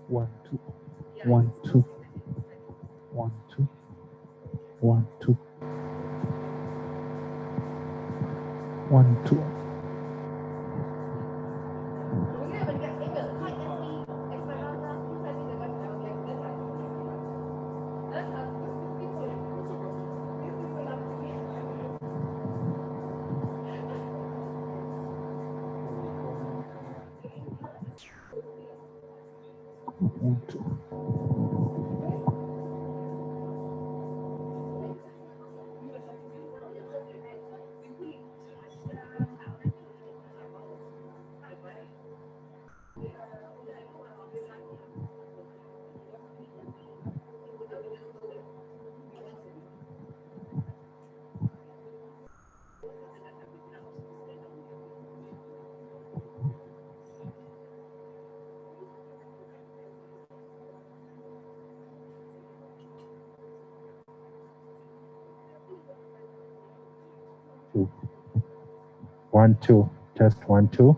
1 2 1 2 1 2 1 2 1 2 1 2 2 1 2 test 1 2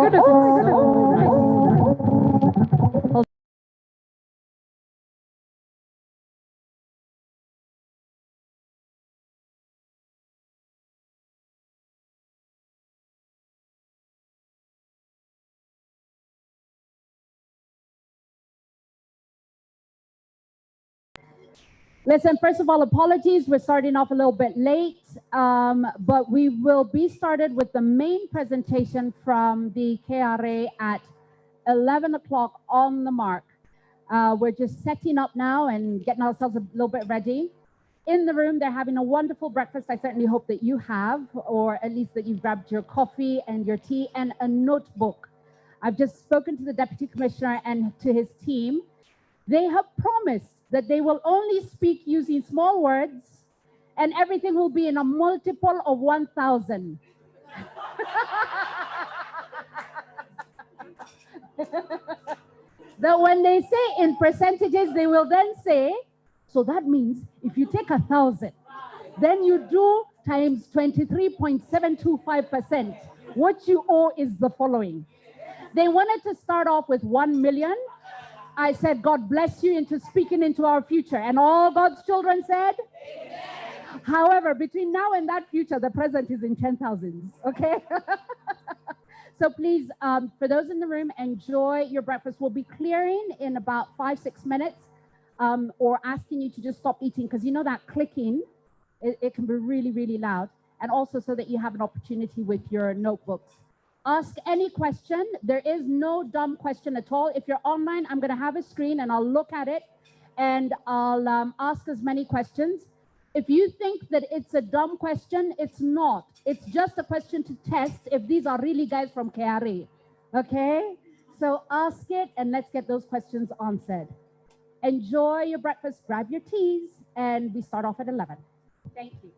goodness, it's so nice. Listen, first of all, apologies. We're starting off a little bit late, but we will be started with the main presentation from the KRA at 11 o'clock on the mark. We're just setting up now and getting ourselves a little bit ready. In the room, they're having a wonderful breakfast. I certainly hope that you have, or at least that you've grabbed your coffee and your tea and a notebook. I've just spoken to the Deputy Commissioner and to his team. They have promised that they will only speak using small words and everything will be in a multiple of 1,000. That when they say in percentages, they will then say, so that means if you take 1,000, then you do times 23.725%. What you owe is the following. They wanted to start off with 1 million. I said, God bless you into speaking into our future. And all God's children said, amen. However, between now and that future, the present is in 10,000s, okay? So please, for those in the room, enjoy your breakfast. We'll be clearing in about 5-6 minutes, or asking you to just stop eating, because you know that clicking, it can be really, really loud. And also so that you have an opportunity with your notebooks. Ask any question. There is no dumb question at all. If you're online, I'm going to have a screen and I'll look at it and I'll ask as many questions. If you think that it's a dumb question, it's not. It's just a question to test if these are really guys from KRA. Okay? So ask it and let's get those questions answered. Enjoy your breakfast, grab your teas, and we start off at 11. Thank you.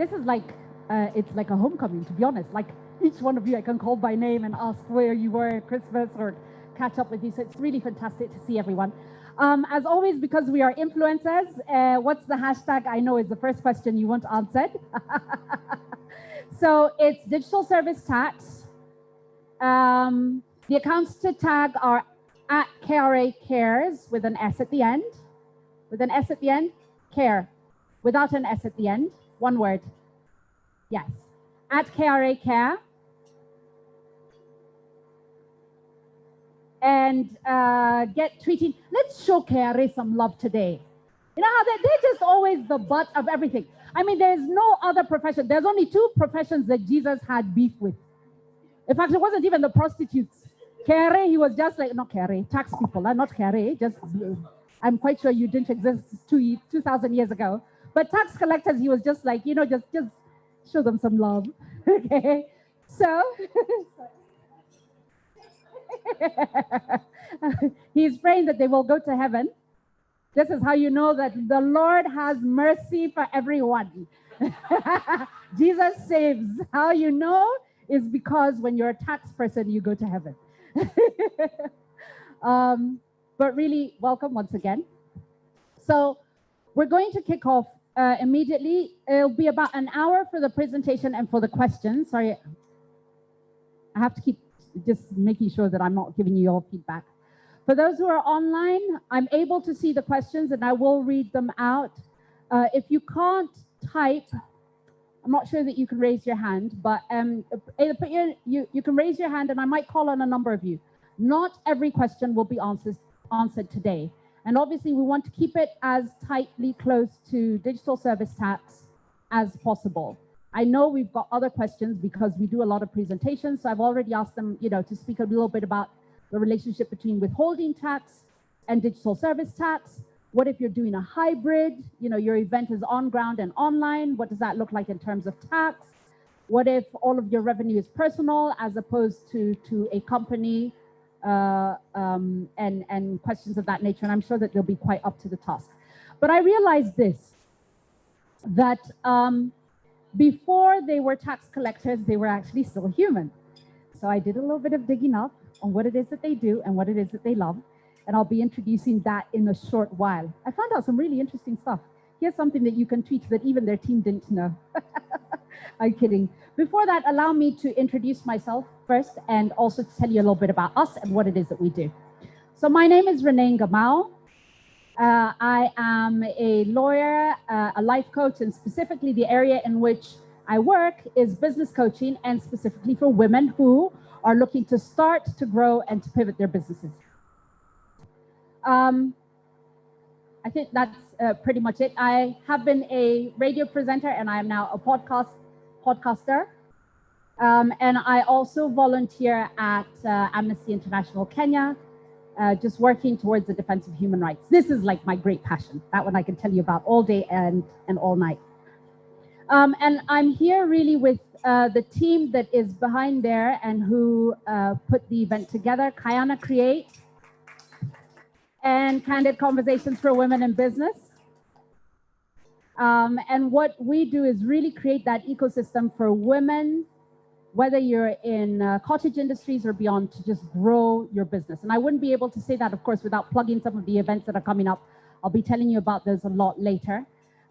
This is like, it's like a homecoming, to be honest. Like each one of you I can call by name and ask where you were at Christmas or catch up with you. So it's really fantastic to see everyone. As always, because we are influencers, what's the hashtag? I know is the first question you want answered. So it's digital service tax. The accounts to tag are at KRA Cares with an S at the end. With an S at the end, care. Without an S at the end, one word. Yes. At KRA Care. And get tweeting. Let's show KRA some love today. You know how they're just always the butt of everything. I mean, there's no other profession. There's only two professions that Jesus had beef with. In fact, it wasn't even the prostitutes. KRA, he was just like, not KRA, tax people, not KRA, just, I'm quite sure you didn't exist 2,000 years ago. But tax collectors, he was just like, you know, just show them some love. Okay, so he's praying that they will go to heaven. This is how you know that the Lord has mercy for everyone. Jesus saves. How you know is because when you're a tax person, you go to heaven. But really, welcome once again. So we're going to kick off immediately. It'll be about an hour for the presentation and for the questions. Sorry, I have to keep just making sure that I'm not giving you all feedback. For those who are online, I'm able to see the questions and I will read them out. If you can't type, I'm not sure that you can raise your hand, but you can raise your hand and I might call on a number of you. Not every question will be answered today. And obviously we want to keep it as tightly close to digital service tax as possible. I know we've got other questions because we do a lot of presentations. So I've already asked them, you know, to speak a little bit about the relationship between withholding tax and digital service tax. What if you're doing a hybrid? You know, your event is on ground and online. What does that look like in terms of tax? What if all of your revenue is personal as opposed to a company and questions of that nature? And I'm sure that they'll be quite up to the task. But I realized this, that before they were tax collectors, they were actually still human. So I did a little bit of digging up on what it is that they do and what it is that they love. And I'll be introducing that in a short while. I found out some really interesting stuff. Here's something that you can tweet that even their team didn't know. I'm kidding. Before that, allow me to introduce myself first and also to tell you a little bit about us and what it is that we do. So my name is Renee Gamau. I am a lawyer, a life coach, and specifically the area in which I work is business coaching, and specifically for women who are looking to start, to grow, and to pivot their businesses. I think that's pretty much it. I have been a radio presenter and I am now a podcaster. And I also volunteer at Amnesty International Kenya, just working towards the defense of human rights. This is like my great passion. That one I can tell you about all day and all night. And I'm here really with the team that is behind there and who put the event together, Kayana Create, and Candid Conversations for Women in Business. And what we do is really create that ecosystem for women, whether you're in cottage industries or beyond, to just grow your business. And I wouldn't be able to say that, of course, without plugging some of the events that are coming up. I'll be telling you about those a lot later.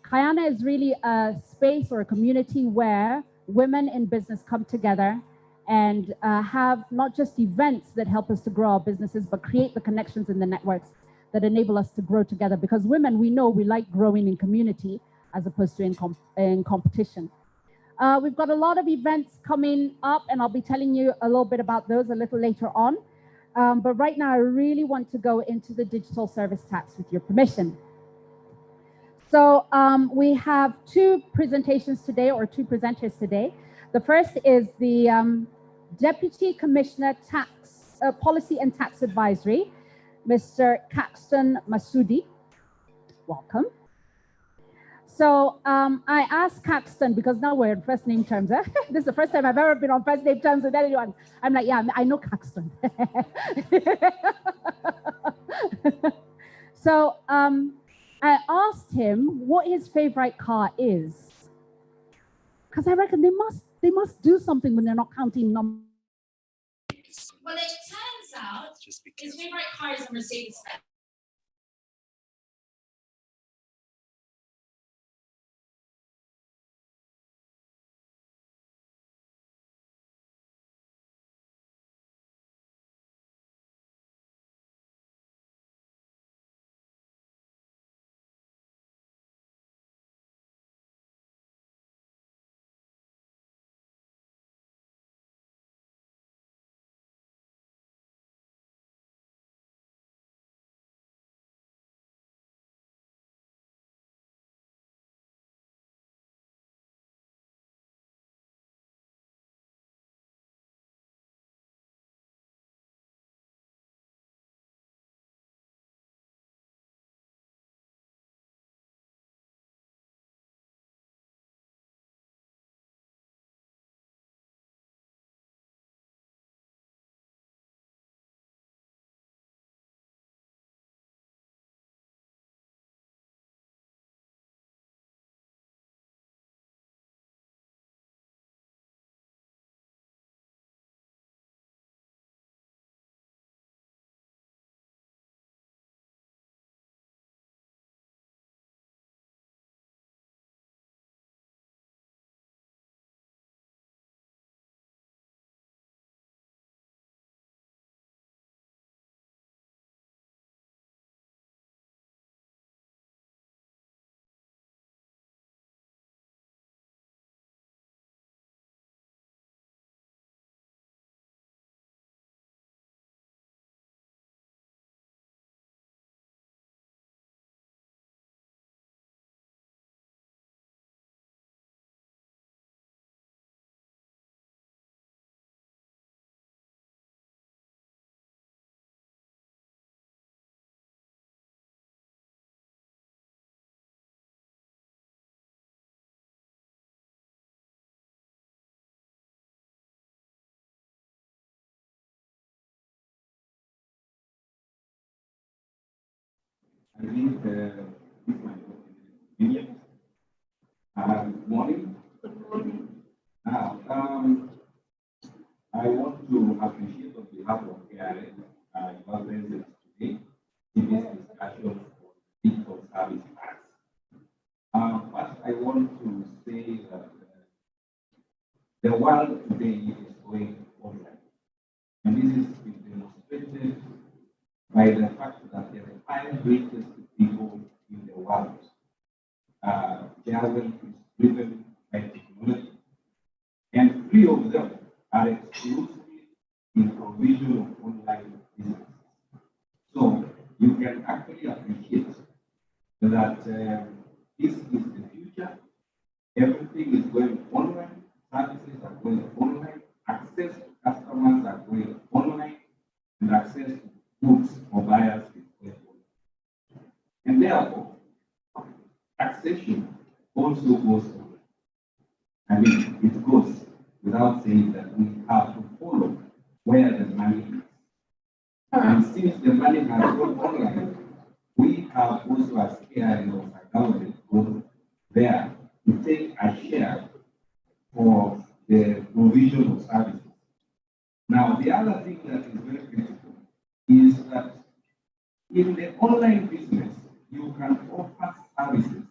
Kayana is really a space or a community where women in business come together and have not just events that help us to grow our businesses, but create the connections in the networks that enable us to grow together. Because women, we know we like growing in community as opposed to in competition. We've got a lot of events coming up, and I'll be telling you a little bit about those a little later on. But right now, I really want to go into the digital service tax with your permission. So we have two presentations today, or two presenters today. The first is the Deputy Commissioner Tax Policy and Tax Advisory, Mr. Caxton Masudi. Welcome. So I asked Caxton, because now we're in first name terms. This is the first time I've ever been on first name terms with anyone. I'm like, yeah, I know Caxton. So I asked him what his favorite car is. Because I reckon they must do something when they're not counting numbers. Well, it turns out his favorite car is a Mercedes Benz. I think this might be good morning. Now, I want to appreciate on behalf of KRS your presence today in this discussion on digital service tax. First, I want to say that the world today is going online, and this is demonstrated by the fact that the five richest people in the world, their wealth is driven by technology, and three of them are exclusively in provision of online business. So you can actually appreciate that this is the future. Everything is going online. Services are going online. Access to customers are going online, and access to goods for buyers is going online. And therefore, taxation also goes online. I mean, it goes without saying that we have to follow where the money is. And since the money has gone online, we have also as areas of our government go there to take a share for the provision of services. Now, the other thing that is very critical is that in the online business, you can offer services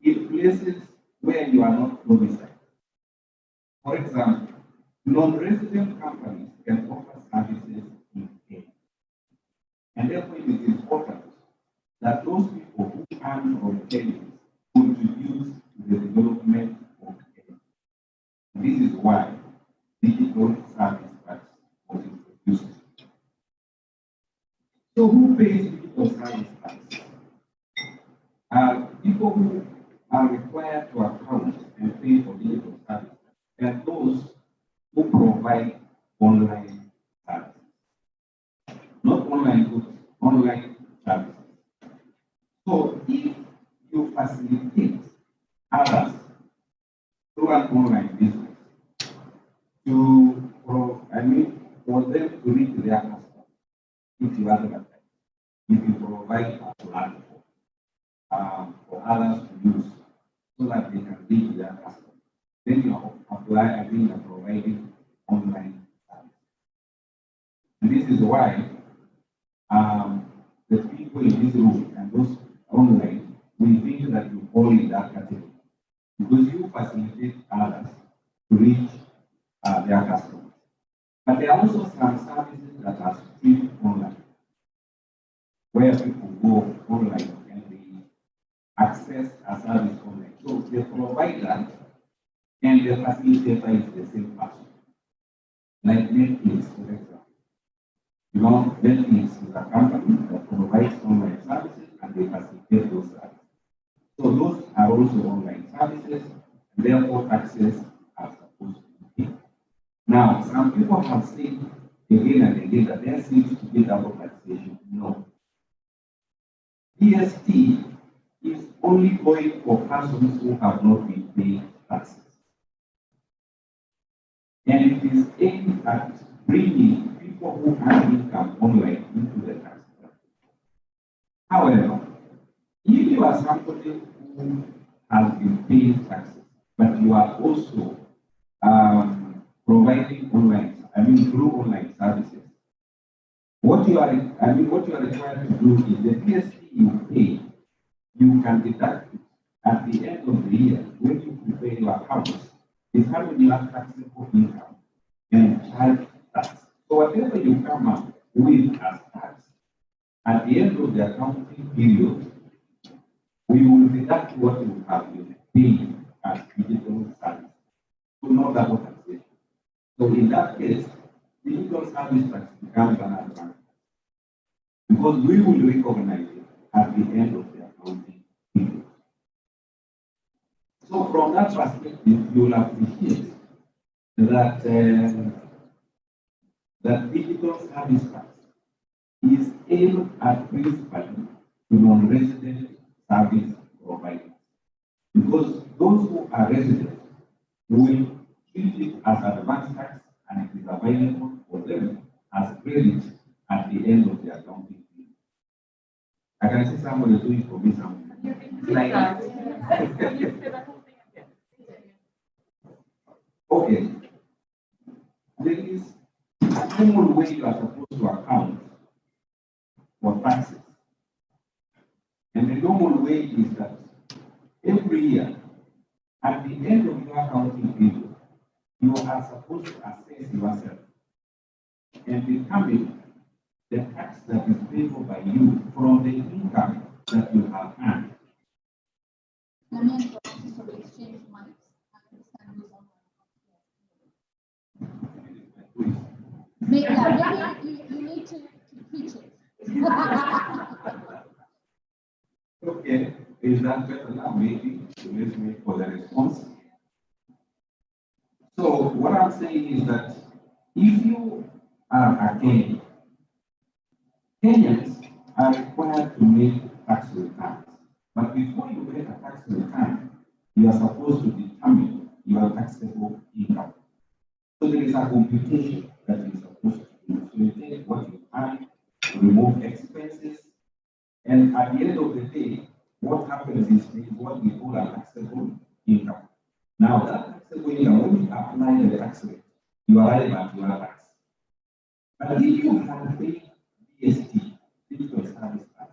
in places where you are not domiciled. For example, non-resident companies can offer services in Kenya. And therefore, it is important that those people who earn from Kenya contribute to the development of Kenya. And this is why digital service tax was introduced. So who pays digital service tax? People who are required to account and pay for digital service and those who provide online services. Not online goods, online services. So if you facilitate others through an online business for them to reach their customers, if you advertise, if you provide a platform for others to use so that they can reach their customers, then you apply again, you're providing online service. And this is why the people in this room and those online, we think that you fall in that category because you facilitate others to reach their customers. But there are also some services that are streamed online, where people go online and they access a service online. So the provider and the facilitator is the same person. Like Netflix, for example. You know, Netflix is a company that provides online services and they facilitate those services. So those are also online services, and therefore taxes are supposed to be paid. Now, some people have said again and again that there seems to be double taxation. No. DST is only going for persons who have not been paying taxes. And it is aimed at bringing people who have income online into the tax bracket. However, if you are somebody who has been paying taxes, but you are also providing through online services, what you are required to do is the DST you pay, you can deduct it at the end of the year when you prepare your accounts. Determine your taxable income and charge tax. So whatever you come up with as tax, at the end of the accounting period, we will deduct what you have been paying as digital service. So no double taxation. So in that case, digital service tax becomes an advantage because we will recognize it at the end of the accounting period. So from that perspective, you will appreciate that that digital service tax is aimed at principally to non-resident service providers. Because those who are residents will treat it as advanced tax and it is available for them as credit at the end of the accounting period. I can see somebody doing for me something. Like okay. There is a normal way you are supposed to account for taxes. And the normal way is that every year, at the end of your accounting period, you are supposed to assess yourself and determine the tax that is payable by you from the income that you have earned. Let me exchange mics. Maybe you need to teach it. Okay, is that better now? Maybe let's wait for the response. So what I'm saying is that if you are a Kenyan, Kenyans are required to make tax returns. But before you make a tax return, you are supposed to determine your taxable income. So there is a computation that you're supposed to do. So you take what you earn, remove expenses, and at the end of the day, what happens is what we call a taxable income. Now that taxable income, when you apply the tax rate, you arrive at your tax. But if you have paid DST, digital service tax,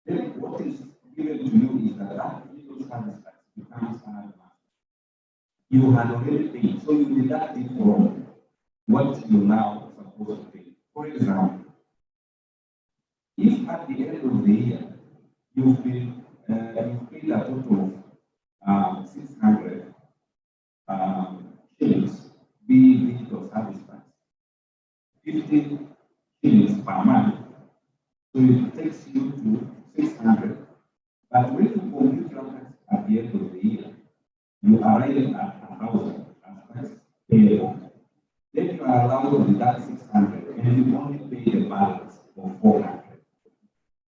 then what is given to you is that that digital service tax becomes an advance. You had already paid, so you deduct it from what you now supposed to pay. For example, if at the end of the year you've paid a total of 600 shillings, being digital service tax, 50 shillings per month, so it takes you to 600. But when you compute your tax at the end of the year, you arrive at 1,000 as tax payable. Then you are allowed to deduct 600 and you only pay the balance of 400.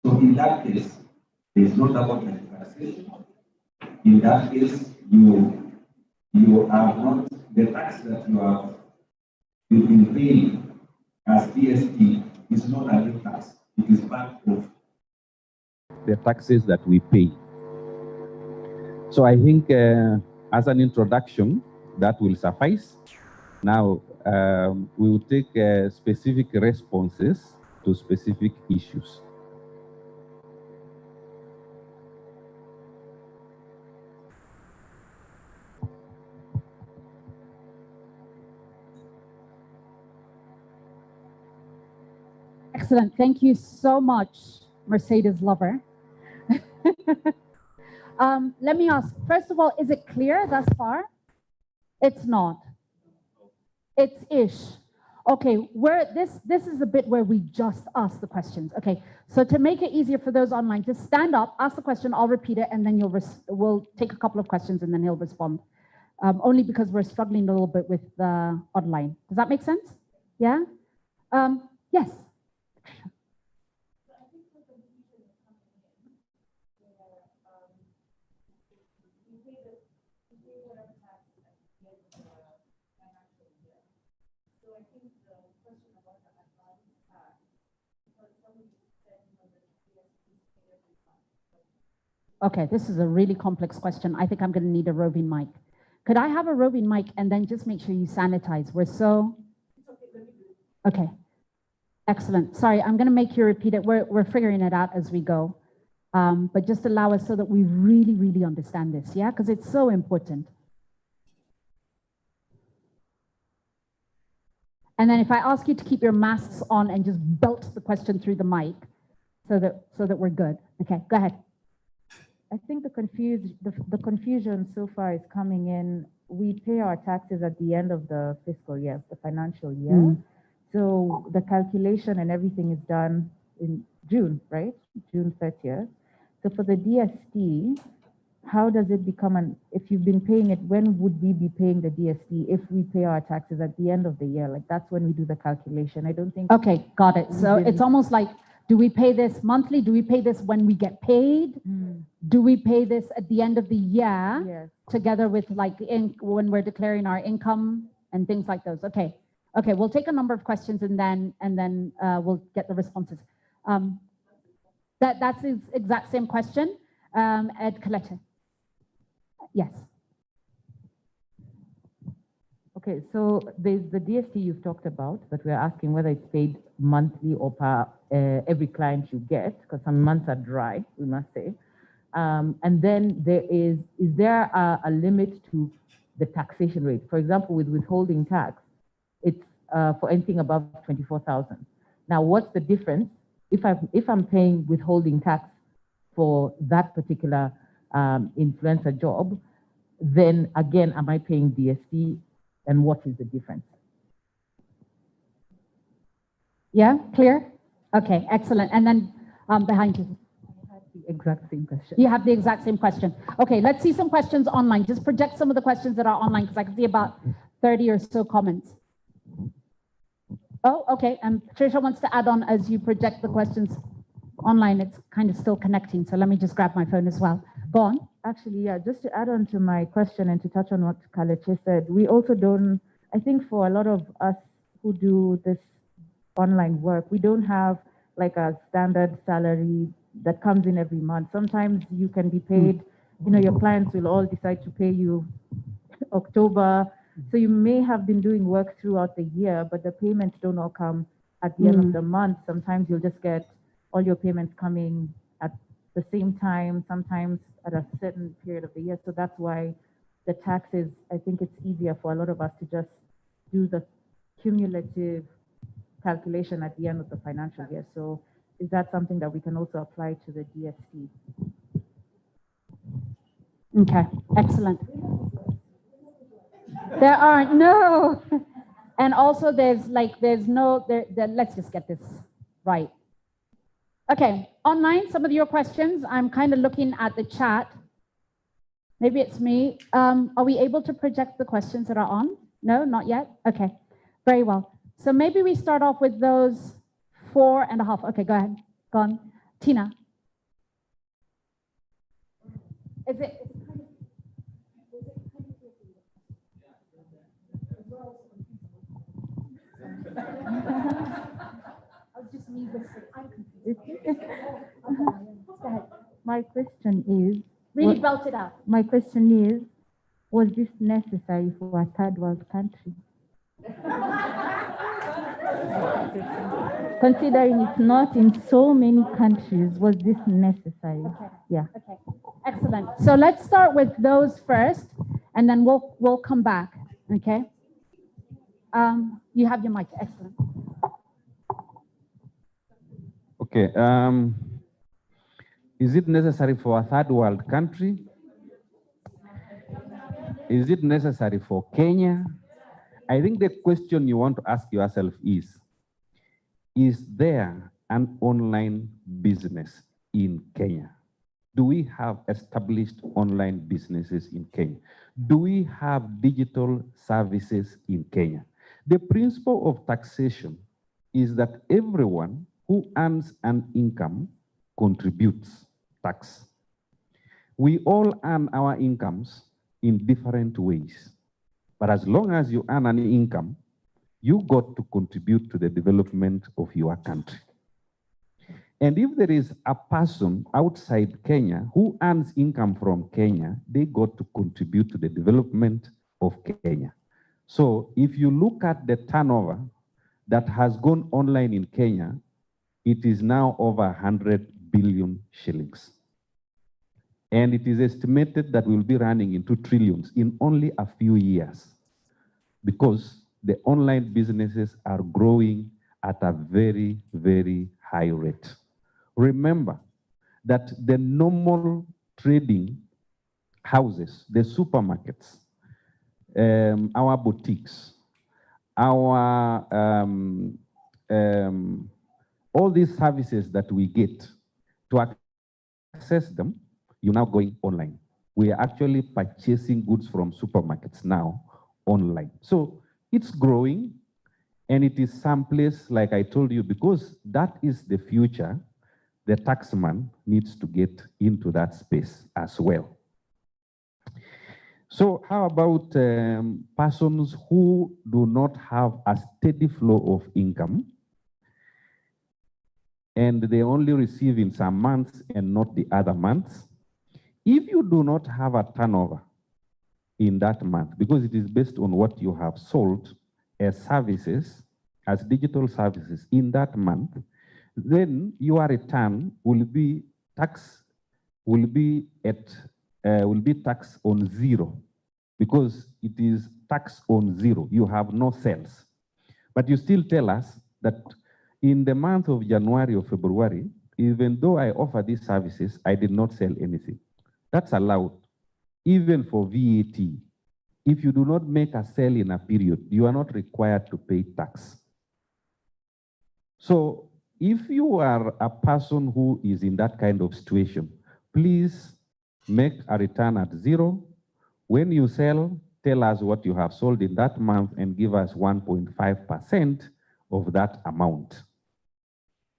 So in that case, there is no double taxation. In that case, you are not the tax that you've been paying as DST is not a new tax. It is part of the taxes that we pay. So I think as an introduction, that will suffice. Now, we will take specific responses to specific issues. Excellent. Thank you so much, Mercedes lover. Let me ask, first of all, is it clear thus far? It's not. It's ish. Okay, this is a bit where we just ask the questions. Okay, so to make it easier for those online, just stand up, ask the question, I'll repeat it, and then we'll take a couple of questions and then he'll respond. Only because we're struggling a little bit with the online. Does that make sense? Yeah? Yes. Okay, this is a really complex question. I think I'm going to need a roving mic. Could I have a roving mic and then just make sure you sanitize? We're so... Okay, excellent. Sorry, I'm going to make you repeat it. We're figuring it out as we go. But just allow us so that we really, really understand this, yeah? Because it's so important. And then if I ask you to keep your masks on and just belt the question through the mic so that we're good. Okay, go ahead. I think the confusion so far is coming in. We pay our taxes at the end of the fiscal year, the financial year. Mm. So the calculation and everything is done in June, right? June 30th. So for the DST, how does it become if you've been paying it, when would we be paying the DST if we pay our taxes at the end of the year? Like that's when we do the calculation. I don't think. Okay, got it. So it's almost like, do we pay this monthly? Do we pay this when we get paid? Mm. Do we pay this at the end of the year? Yes. Together with like when we're declaring our income and things like those? Okay. Okay, we'll take a number of questions and then we'll get the responses. That's the exact same question. Ed Colette. Yes. Okay, so there's the DST you've talked about, but we're asking whether it's paid monthly or per every client you get, because some months are dry, we must say. And then is there a limit to the taxation rate? For example, with withholding tax, it's for anything above 24,000. Now, what's the difference if I'm paying withholding tax for that particular influencer job? Then again, am I paying DST? And what is the difference? Yeah, clear? Okay, excellent. And then behind you. I have the exact same question. You have the exact same question. Okay, let's see some questions online. Just project some of the questions that are online because I can see about 30 or so comments. Oh, okay. And Trisha wants to add on as you project the questions online. It's kind of still connecting. So let me just grab my phone as well. Go on. Actually, yeah, just to add on to my question and to touch on what Kalechi said, we also don't, I think for a lot of us who do this online work, we don't have like a standard salary that comes in every month. Sometimes you can be paid, you know, your clients will all decide to pay you October. So you may have been doing work throughout the year, but the payments don't all come at the end of the month. Sometimes you'll just get all your payments coming at the same time, sometimes at a certain period of the year. So that's why the taxes, I think it's easier for a lot of us to just do the cumulative calculation at the end of the financial year. So is that something that we can also apply to the DST? Okay, excellent. There are no, and also there's no, let's just get this right. Okay, online, some of your questions, I'm kind of looking at the chat. Maybe it's me. Are we able to project the questions that are on? No, not yet? Okay, very well. So maybe we start off with those 4.5. Okay, go ahead, go on. Tina. Is it? My question is... Really belt it out. My question is, Was this necessary for a third world country? Considering it's not in so many countries, was this necessary? Okay. Yeah. Okay. Excellent. So let's start with those first, and then we'll come back. Okay. You have your mic. Excellent. Okay. Is it necessary for a third world country? Is it necessary for Kenya? I think the question you want to ask yourself is there an online business in Kenya? Do we have established online businesses in Kenya? Do we have digital services in Kenya? The principle of taxation is that everyone who earns an income contributes tax. We all earn our incomes in different ways. But as long as you earn an income, you got to contribute to the development of your country. And if there is a person outside Kenya who earns income from Kenya, they got to contribute to the development of Kenya. So if you look at the turnover that has gone online in Kenya, it is now over 100 billion shillings. And it is estimated that we'll be running into trillions in only a few years because the online businesses are growing at a very, very high rate. Remember that the normal trading houses, the supermarkets, our boutiques, our all these services that we get, to access them, you're now going online. We are actually purchasing goods from supermarkets now online. So it's growing, and it is someplace, like I told you, because that is the future. The taxman needs to get into that space as well. So how about persons who do not have a steady flow of income and they only receive in some months and not the other months? If you do not have a turnover in that month, because it is based on what you have sold as services, as digital services in that month, then your return will be taxed on zero, because it is tax on zero. You have no sales. But you still tell us that in the month of January or February, even though I offer these services, I did not sell anything. That's allowed, even for VAT. If you do not make a sale in a period, you are not required to pay tax. So if you are a person who is in that kind of situation, please make a return at zero. When you sell, tell us what you have sold in that month and give us 1.5% of that amount.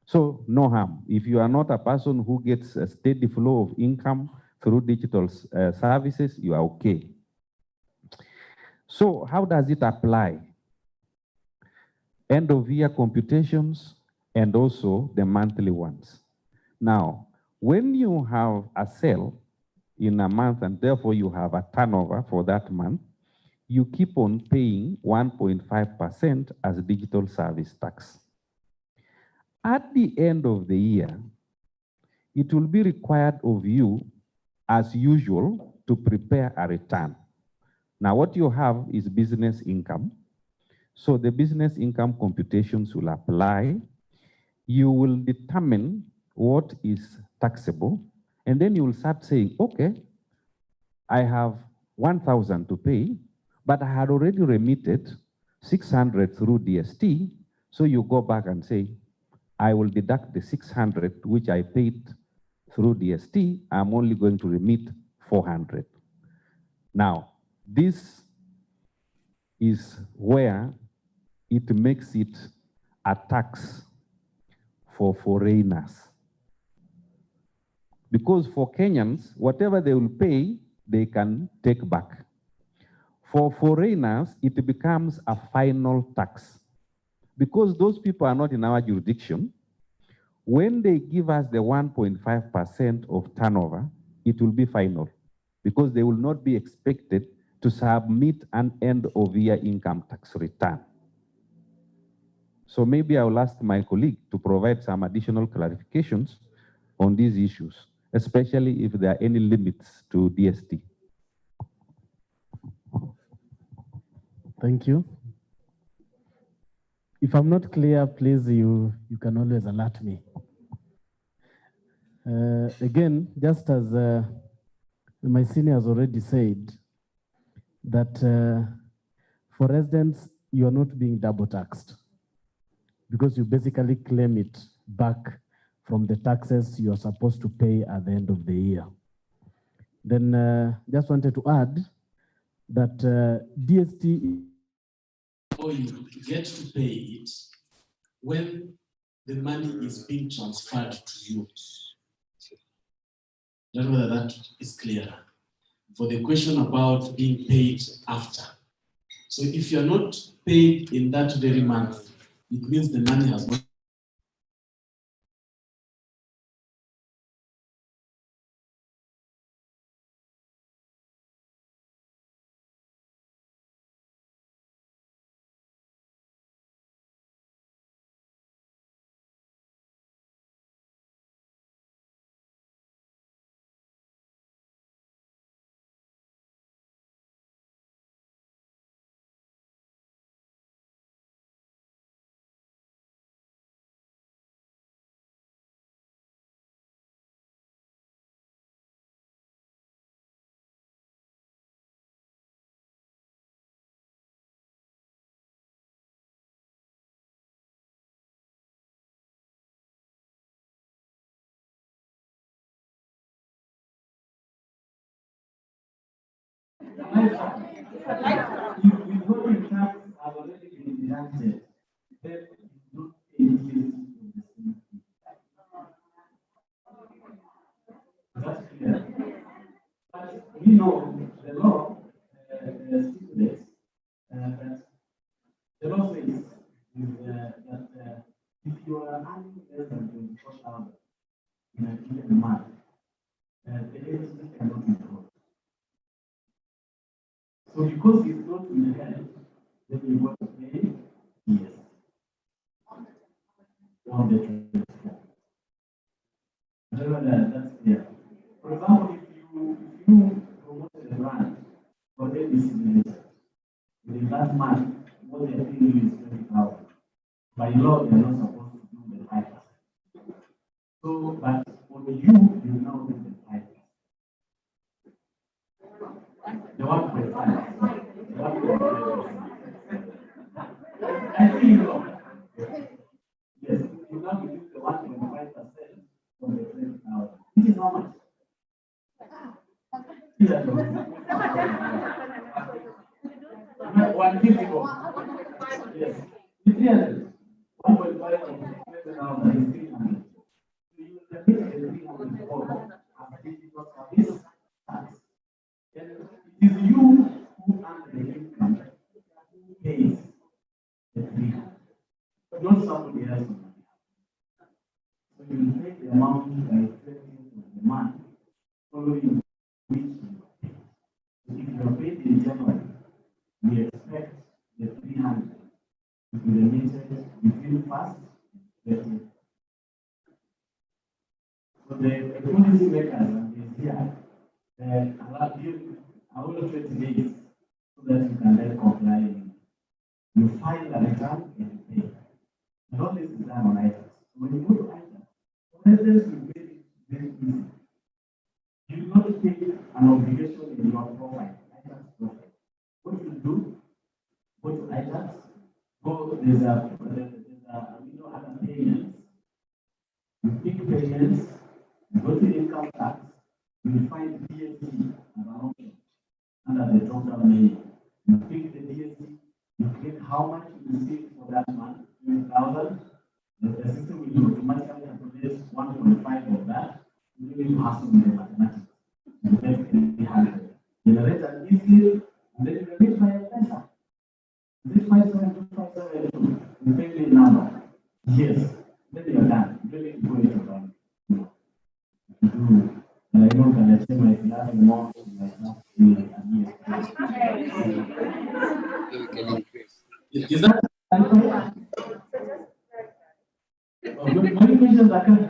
So no harm. If you are not a person who gets a steady flow of income through digital services, you are okay. So how does it apply? End of year computations and also the monthly ones. Now, when you have a sale in a month and therefore you have a turnover for that month, you keep on paying 1.5% as digital service tax. At the end of the year, it will be required of you, as usual, to prepare a return. Now, what you have is business income. So the business income computations will apply. You will determine what is taxable, and then you will start saying, okay, I have 1,000 to pay, but I had already remitted 600 through DST. So you go back and say, I will deduct the 600 which I paid through DST. I'm only going to remit 400. Now, this is where it makes it a tax for foreigners. Because for Kenyans, whatever they will pay, they can take back. For foreigners, it becomes a final tax. Because those people are not in our jurisdiction, when they give us the 1.5% of turnover, it will be final. Because they will not be expected to submit an end-of-year income tax return. So maybe I will ask my colleague to provide some additional clarifications on these issues, especially if there are any limits to DST. Thank you. If I'm not clear, please, you can always alert me. Again, just as my senior has already said, that for residents, you are not being double taxed because you basically claim it back from the taxes you are supposed to pay at the end of the year. Then just wanted to add that DST, or you get to pay it when the money is being transferred to you. I don't know whether that is clear. For the question about being paid after. So if you're not paid in that very month, it means the money has not. We know the law stipulates that the law says that if you are earning less than 24,000 in a given month, the agency cannot withhold. So because it's not withheld, then you want to pay yes on the 24. That's clear. For example, if you promoted a brand for ABC Limited, within that month, what they're paying you is 20,000. By law, they're not supposed to do the 5%. So, but for you now do the 5%. The 1.5%. The 1.5%. I think you know. Yes, you now use the 1.5% from the 20,000. It is how much? Yes. 150. Yes. 300. 1.5 from 20,000 is 300. So you can make the 300 as digital service tax. And it is you who earn the income who pays the 300, not somebody else. So you take the amount by 20th of the month following which you pay. So if you are paid in January, we expect the 300 to be remitted between 1st and 30th. So the policy makers is here allow you only 20 days so that you can then comply. You file a return and you pay. And all this is done on items. When you go to items, residents will make it very easy. You do not take an obligation in your profile, items profile. What you do, go to items, there's other payments. You pick payments, you go to income tax, you will find DST as an option under the drop-down menu. You pick the DST, you click how much you receive for that month, 20,000. The system will automatically calculate 1.5 of that. You need to hassle with the mathematics. You get 300. Generate an easy, and then you remit by a peso. Is it 572? You pay me now. Yes. Then you're done. You don't need to go into bank. No. You do. And I know that I say my class more, my class like a year. Is that? Many questions are coming.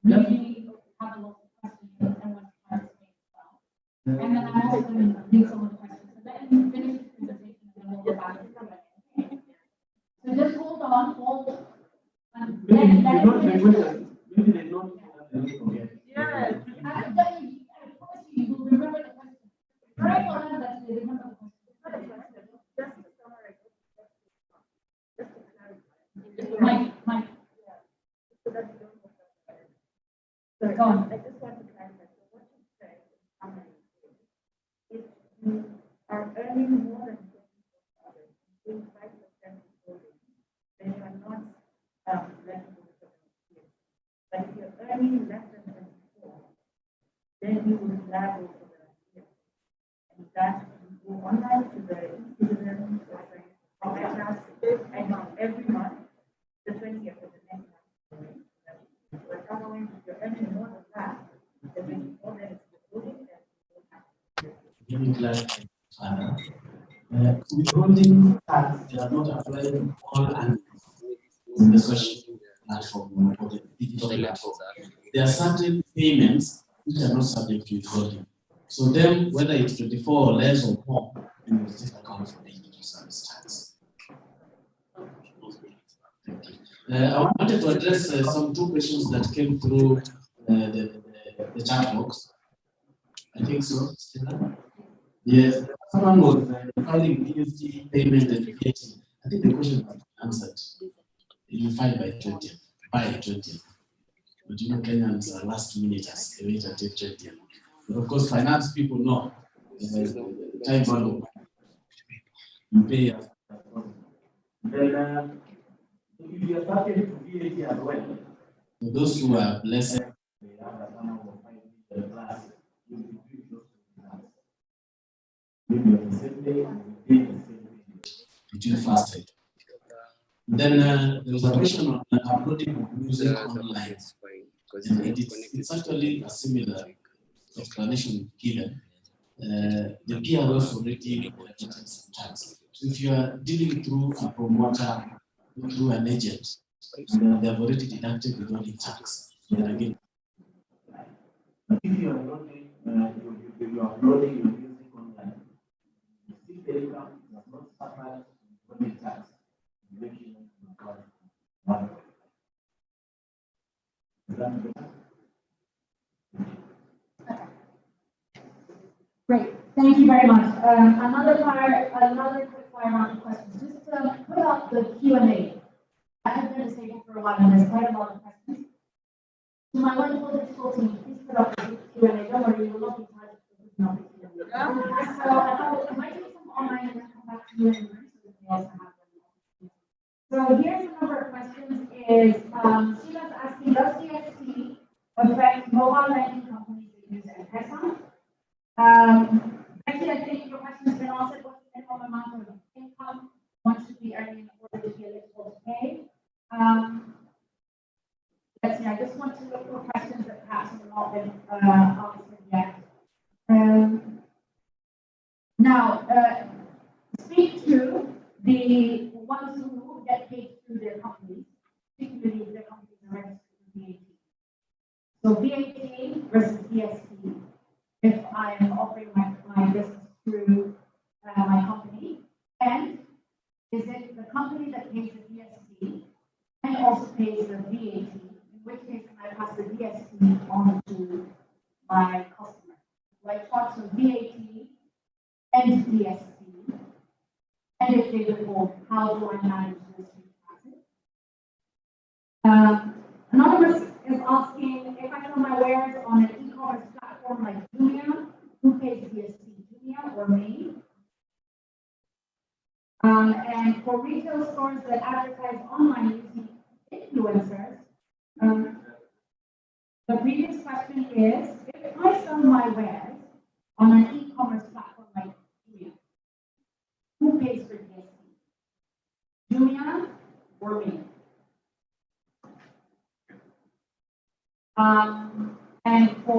Maybe have a lot of questions and want to participate as well. And then I'm also going to read some of the questions. So then finish the presentation and then we'll go back to the Q&A. So just hold on, hold. Maybe they don't forget. Yes. I promise you, you will remember the question. Right or not, that they remember the question. Mike. Go on. I just want to clarify. So what you said is if you are earning more than $20,000, 5% withholding, then you are not eligible for the scheme. But if you're earning less than 24, then you will be liable for the scheme. And that you go online to the e-citizen website and every month, the 20th of the next month. But if you're earning more than that, then when you know that it's withholding, then you don't have to. Let me clarify. Withholding tax, they are not applied to all angles in the social platform or the digital platform. There are certain payments which are not subject to withholding. So then, whether it's 24 or less or more, you will still account for the digital service tax. I wanted to address some two questions that came through the chat box. I think so. Yes, someone was regarding DST payment and VAT. I think the question was answered. You file by 20th, But you know, Kenyans are last minuters, they wait until 20th. But of course, finance people know time value. You pay. Then, if you are subject to VAT as well, for those who are blessed, they have a sum of 5 class, you will be close to that. Maybe on the same day, and you pay the same day between fasting. Then there was a question on uploading of music online. And it's actually a similar explanation given. The PRS already collected some tax. So if you are dealing through a promoter, through an agent, they have already deducted the only tax. So again, but if you are uploading, you are uploading your music online, you see the income does not suffer only tax, making your account one. Great, thank you very much. Another quick fire round of questions. Just put up the Q&A. I've been disabled for a while and there's quite a lot of questions. To my wonderful digital team, please put up the Q&A. Don't worry, you will not be tired of putting up the Q&A. So I might take some online and then come back to you in the room so that we also have them. So here's a number of questions. Sheila's asking, does DST affect mobile lending companies that use M-Pesa? Actually, I think your question has been answered. What's the minimum amount of income one should be earning in order to be eligible to pay? Let's see, I just want to look for questions that perhaps have not been answered yet. Now, speak to the ones who get paid through their companies, particularly if their companies are registered with VAT. So VAT versus DST. If I am offering my business through my company, and is it the company that pays the DST and also pays the VAT, in which case can I pass the DST on to my customer? Do I charge the VAT and DST? And if they withhold, how do I manage those two taxes? Anonymous is asking, if I sell my wares on an e-commerce platform like Jumia, who pays DST, Jumia or me? And for retail stores that advertise online using influencers, the previous question is, if I sell my wares on an e-commerce platform like Jumia, who pays for DST? Jumia or me? And for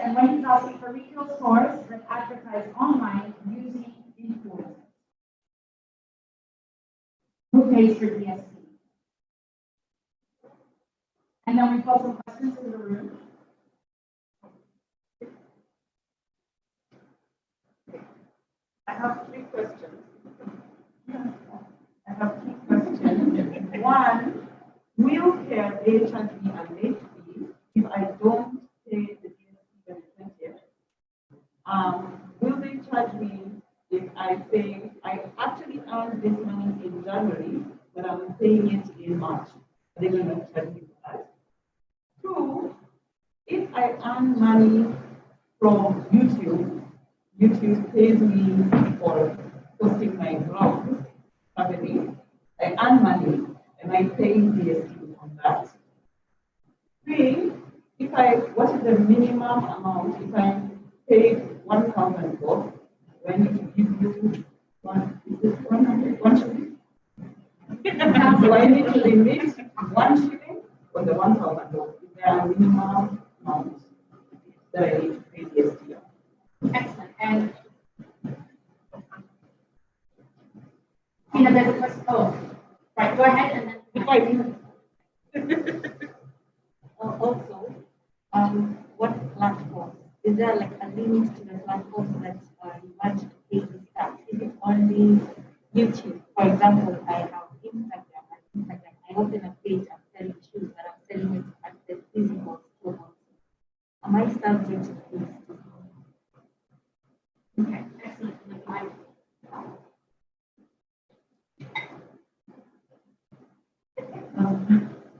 then when he's asking for retail stores that advertise online using influencers. Who pays for DST? And then we put some questions in the room. I have 3 questions. One, will they charge me a late fee if I don't pay the DST by the 20th? Will they charge me if I actually earned this money in January, but I'm paying it in March? Are they going to charge me for that? 2, if I earn money from YouTube pays me for posting my blogs, family. I earn money and I pay DST on that. 3, what is the minimum amount if I paid 1,000 for? When it give you one shilling? Do I need to limit 1 shilling or the 1,000? Is there a minimum amount that I need to pay DST on? Excellent. And there's a question. Oh, right. Go ahead and then. Also, what platform? Is there like a limit to the platform that you want to pay this tax? Is it only YouTube? For example, I have Instagram. I open a page, I'm selling shoes, but I'm selling it at the physical store. Am I subject to this? Okay, excellent.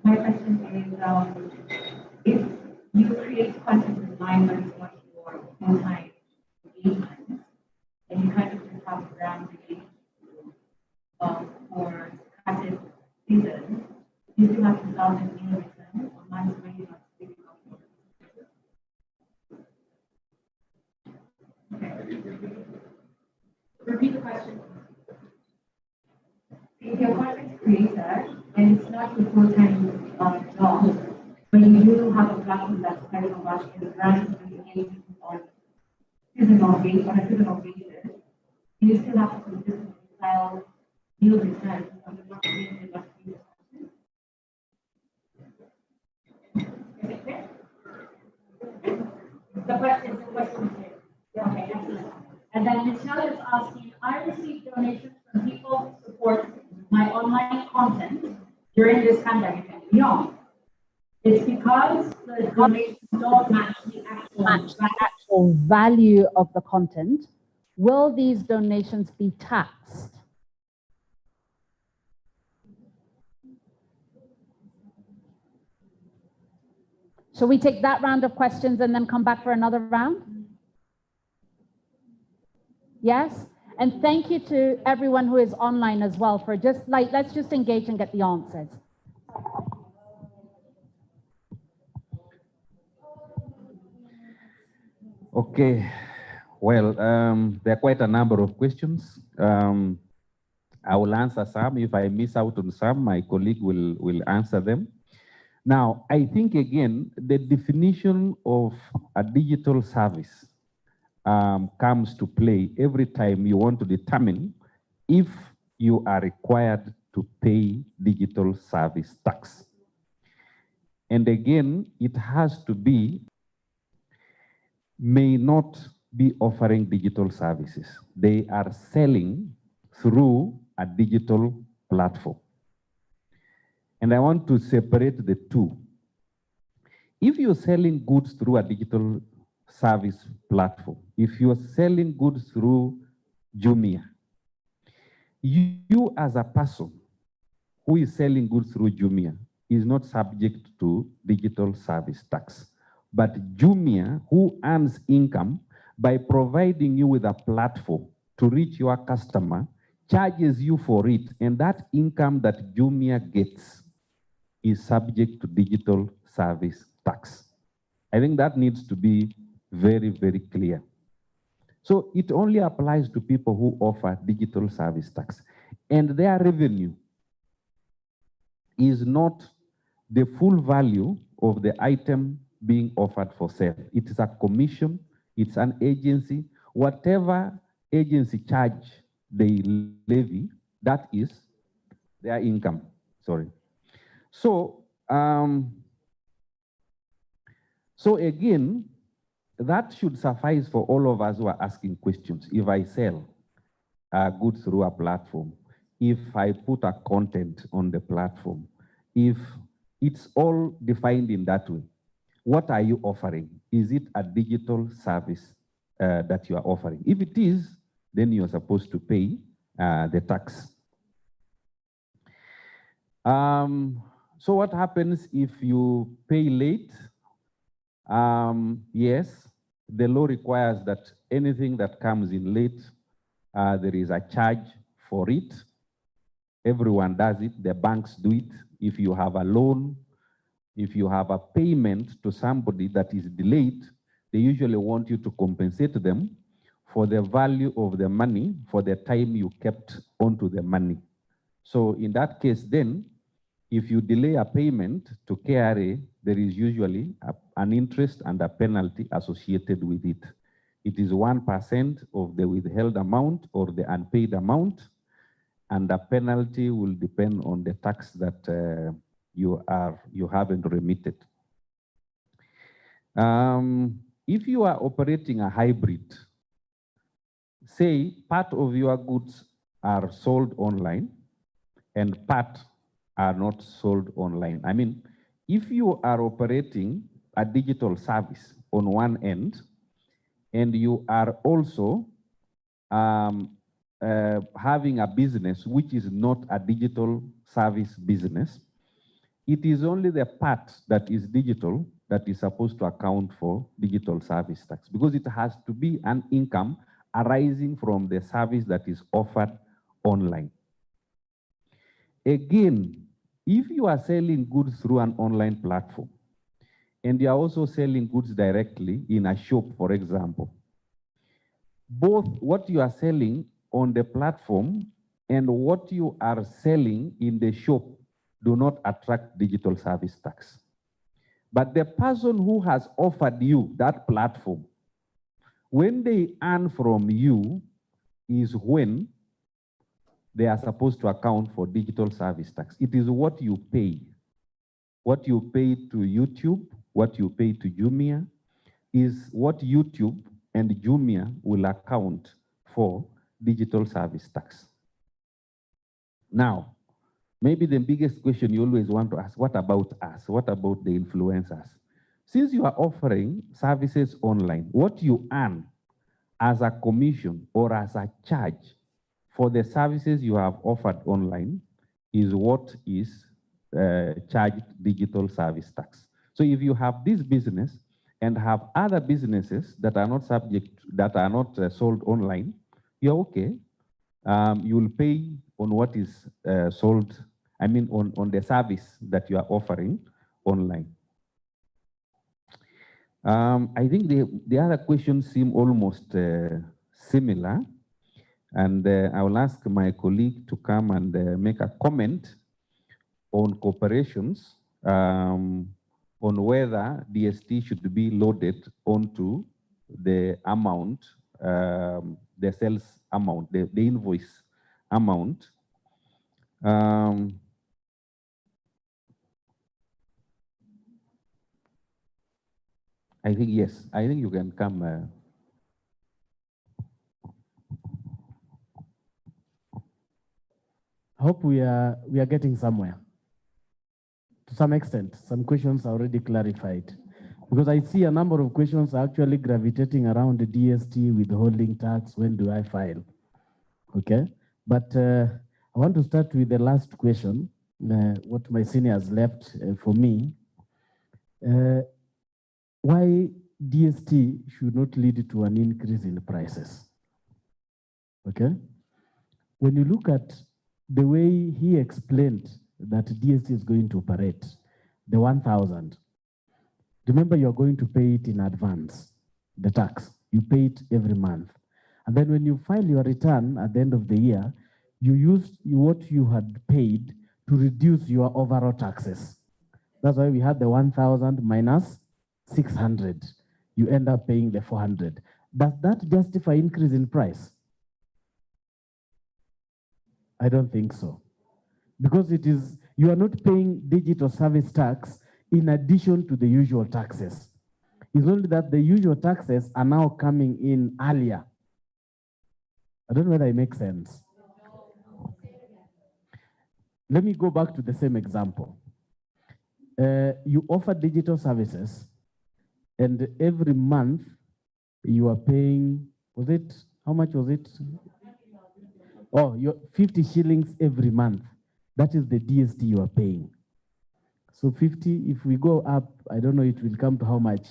My question is, if you create content in line with what your full-time engagement, and you kind of just have brand related for content season, you still have to sell the new return or months when you're not speaking of Repeat the question. If you're a content creator and it's not your full-time job, but you do have a platform that's kind of about the brand engagement on a seasonal basis, you still have to consistently sell new returns on the marketing and Is it clear? The question is clear. Okay, excellent. And then Michelle is asking, I received donations from people who support my online content during this pandemic and beyond. It's because the donations don't match the actual value of the content. Will these donations be taxed? Shall we take that round of questions and then come back for another round? Yes? And thank you to everyone who is online as well for let's just engage and get the answers. Okay, well, there are quite a number of questions. I will answer some. If I miss out on some, my colleague will answer them. Now, I think, again, the definition of a digital service comes to play every time you want to determine if you are required to pay digital service tax. And again, it has to be, may not be offering digital services. They are selling through a digital platform. And I want to separate the two. If you're selling goods through a digital service platform, if you're selling goods through Jumia, you as a person who is selling goods through Jumia is not subject to digital service tax. But Jumia, who earns income by providing you with a platform to reach your customer, charges you for it. And that income that Jumia gets is subject to digital service tax. I think that needs to be very, very clear. So it only applies to people who offer digital service tax. And their revenue is not the full value of the item being offered for sale. It is a commission, it's an agency. Whatever agency charge they levy, that is their income. Sorry. So, so again, that should suffice for all of us who are asking questions. If I sell goods through a platform, if I put a content on the platform, if it's all defined in that way, what are you offering? Is it a digital service that you are offering? If it is, then you're supposed to pay the tax. So what happens if you pay late? Yes, the law requires that anything that comes in late, there is a charge for it. Everyone does it, the banks do it. If you have a loan, if you have a payment to somebody that is delayed, they usually want you to compensate them for the value of the money, for the time you kept onto the money. So in that case then, if you delay a payment to KRA, there is usually an interest and a penalty associated with it. It is 1% of the withheld amount or the unpaid amount, and the penalty will depend on the tax that you haven't remitted. If you are operating a hybrid, say part of your goods are sold online and part are not sold online. I mean, if you are operating a digital service on one end and you are also having a business which is not a digital service business, it is only the part that is digital that is supposed to account for digital service tax, because it has to be an income arising from the service that is offered online. Again, if you are selling goods through an online platform and you are also selling goods directly in a shop, for example, both what you are selling on the platform and what you are selling in the shop do not attract digital service tax. But the person who has offered you that platform, when they earn from you is when they are supposed to account for digital service tax. It is what you pay. What you pay to YouTube, what you pay to Jumia, is what YouTube and Jumia will account for digital service tax. Now, maybe the biggest question you always want to ask, what about us? What about the influencers? Since you are offering services online, what you earn as a commission or as a charge for the services you have offered online is what is charged digital service tax. So if you have this business and have other businesses that are not sold online, you're okay. You will pay on what is sold, I mean on the service that you are offering online. I think the other questions seem almost similar, and I will ask my colleague to come and make a comment on corporations, on whether DST should be loaded onto the amount, the sales amount, the invoice amount. I think yes. I think you can come. I hope we are getting somewhere. To some extent, some questions are already clarified, because I see a number of questions are actually gravitating around the DST withholding tax. When do I file? Okay, but I want to start with the last question. What my seniors left for me. Why DST should not lead to an increase in prices? Okay, when you look at the way he explained that DST is going to operate, the 1,000, remember you're going to pay it in advance, the tax. You pay it every month. And then when you file your return at the end of the year, you use what you had paid to reduce your overall taxes. That's why we had the 1,000 minus 600, you end up paying the 400. Does that justify increase in price? I don't think so. Because you are not paying digital service tax in addition to the usual taxes. It's only that the usual taxes are now coming in earlier. I don't know whether it makes sense. Let me go back to the same example. You offer digital services, and every month you are paying, how much was it? Oh, you're 50 shillings every month. That is the DST you are paying. So 50, if we go up, I don't know, it will come to how much?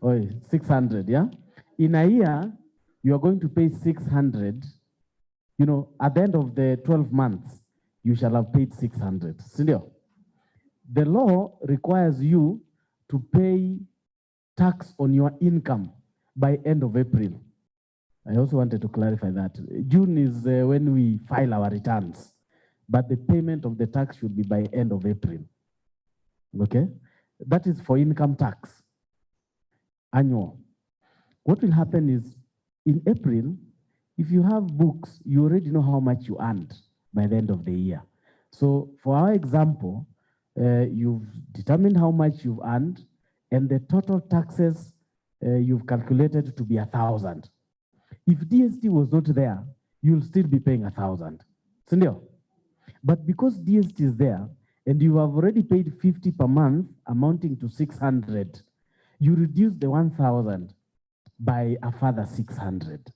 Oh, 600, yeah? In a year, you are going to pay 600. You know, at the end of the 12 months, you shall have paid 600. Sindio? The law requires you to pay tax on your income by end of April. I also wanted to clarify that. June is when we file our returns, but the payment of the tax should be by end of April. Okay? That is for income tax, annual. What will happen is in April, if you have books, you already know how much you earned by the end of the year. So for our example, you've determined how much you've earned, and the total taxes you've calculated to be 1,000. If DST was not there, you'll still be paying 1,000. Sindio? But because DST is there, and you have already paid 50 per month, amounting to 600, you reduce the 1,000 by a further 600,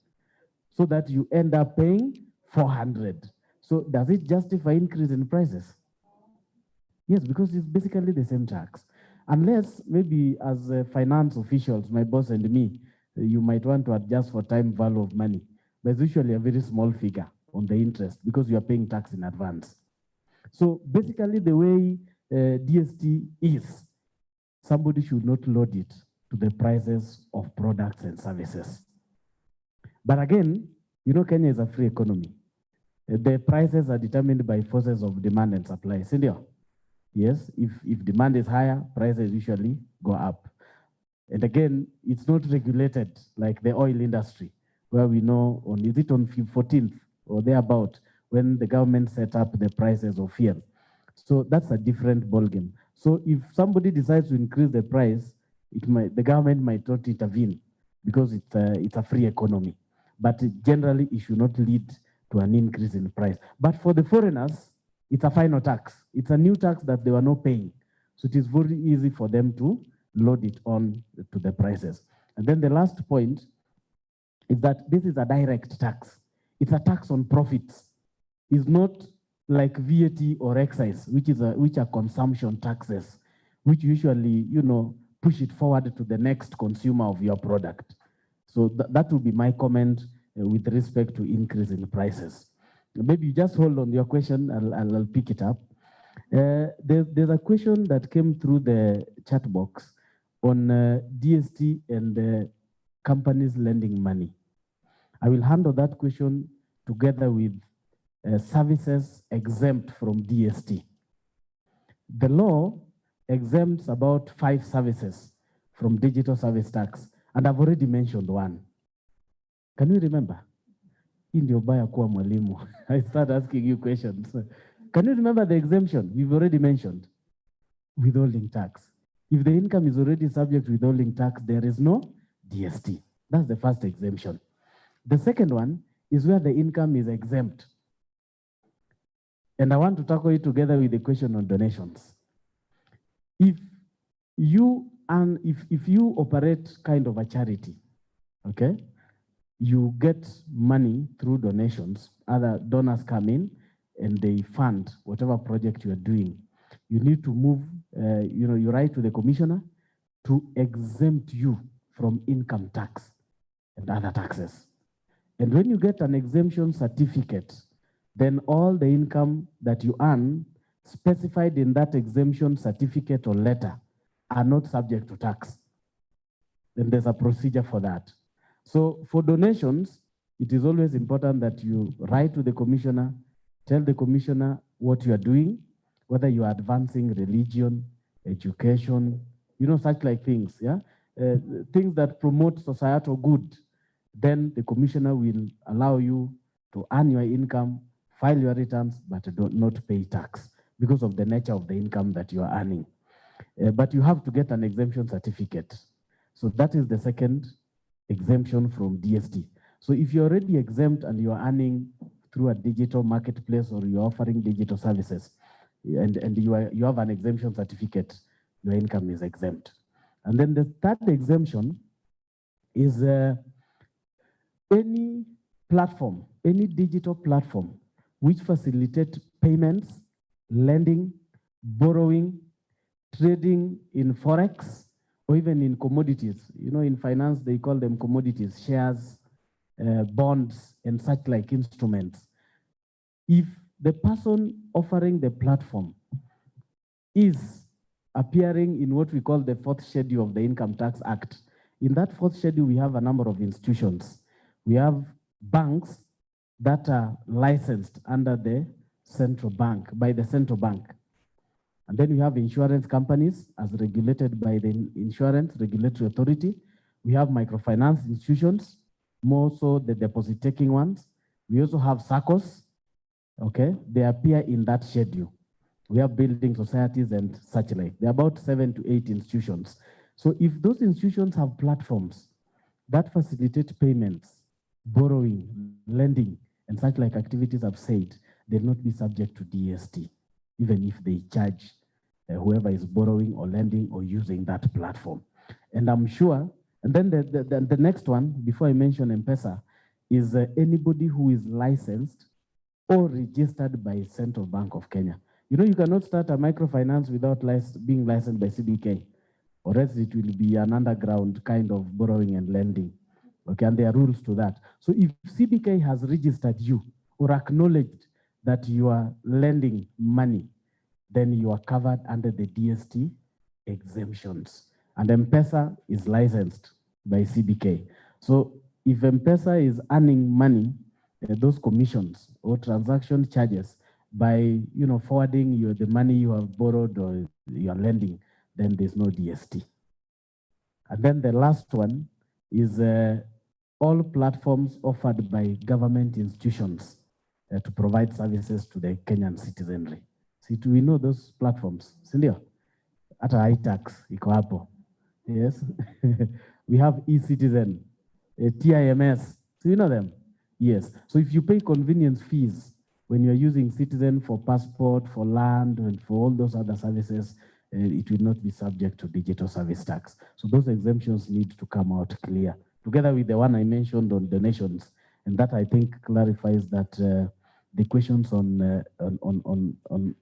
so that you end up paying 400. So does it justify increase in prices? Yes, because it's basically the same tax. Unless maybe as finance officials, my boss and me, you might want to adjust for time value of money. There's usually a very small figure on the interest because you are paying tax in advance. So basically the way DST is, somebody should not load it to the prices of products and services. But again, you know, Kenya is a free economy. The prices are determined by forces of demand and supply. Sindio? Yes, if demand is higher, prices usually go up. And again, it's not regulated like the oil industry, where we know is it on 14th or thereabout, when the government set up the prices of fuel. So that's a different ballgame. So if somebody decides to increase the price, the government might not intervene because it's a free economy. But generally, it should not lead to an increase in price. But for the foreigners, it's a final tax. It's a new tax that they were not paying. So it is very easy for them to load it on to the prices. And then the last point is that this is a direct tax. It's a tax on profits. It's not like VAT or excise, which are consumption taxes, which usually, you know, push it forward to the next consumer of your product. So that will be my comment with respect to increase in prices. Maybe you just hold on your question, I'll pick it up. There's a question that came through the chat box on DST and companies lending money. I will handle that question together with services exempt from DST. The law exempts about 5 services from digital service tax, and I've already mentioned one. Can you remember? In the Obaya kuwa mwalimu, I start asking you questions. Can you remember the exemption we've already mentioned? Withholding tax. If the income is already subject to withholding tax, there is no DST. That's the first exemption. The second one is where the income is exempt. And I want to tackle it together with the question on donations. If you operate kind of a charity, okay, you get money through donations. Other donors come in and they fund whatever project you are doing. You need to move, you write to the commissioner to exempt you from income tax and other taxes. And when you get an exemption certificate, then all the income that you earn specified in that exemption certificate or letter are not subject to tax. Then there's a procedure for that. So for donations, it is always important that you write to the commissioner, tell the commissioner what you are doing, whether you are advancing religion, education, such like things, yeah? Things that promote societal good, then the commissioner will allow you to earn your income, file your returns, but not pay tax because of the nature of the income that you are earning. But you have to get an exemption certificate. So that is the second exemption from DST. So if you're already exempt and you're earning through a digital marketplace or you're offering digital services, and you have an exemption certificate, your income is exempt. And then the third exemption is any platform, any digital platform which facilitates payments, lending, borrowing, trading in forex, or even in commodities. In finance, they call them commodities, shares, bonds, and such like instruments. If the person offering the platform is appearing in what we call the fourth schedule of the Income Tax Act, in that fourth schedule, we have a number of institutions. We have banks that are licensed under the central bank, by the central bank. And then we have insurance companies as regulated by the Insurance Regulatory Authority. We have microfinance institutions, more so the deposit-taking ones. We also have SACCOs, okay? They appear in that schedule. We have building societies and such like. There are about 7 to 8 institutions. So if those institutions have platforms that facilitate payments, borrowing, lending, and such like activities I've said, they'll not be subject to DST, even if they charge whoever is borrowing or lending or using that platform. And I'm sure, and then the next one, before I mention M-Pesa, is anybody who is licensed or registered by Central Bank of Kenya. You cannot start a microfinance without being licensed by CBK, or else it will be an underground kind of borrowing and lending. Okay, and there are rules to that. So if CBK has registered you or acknowledged that you are lending money, then you are covered under the DST exemptions. And M-Pesa is licensed by CBK. So if M-Pesa is earning money, those commissions or transaction charges by forwarding the money you have borrowed or you are lending, then there's no DST. And then the last one is all platforms offered by government institutions to provide services to the Kenyan citizenry. See, we know those platforms, sindio? Ata iTax iko hapo. Yes. We have eCitizen, TIMS. So you know them? Yes. So if you pay convenience fees when you're using Citizen for passport, for land, and for all those other services, it will not be subject to digital service tax. So those exemptions need to come out clear, together with the one I mentioned on donations. And that, I think, clarifies that the questions on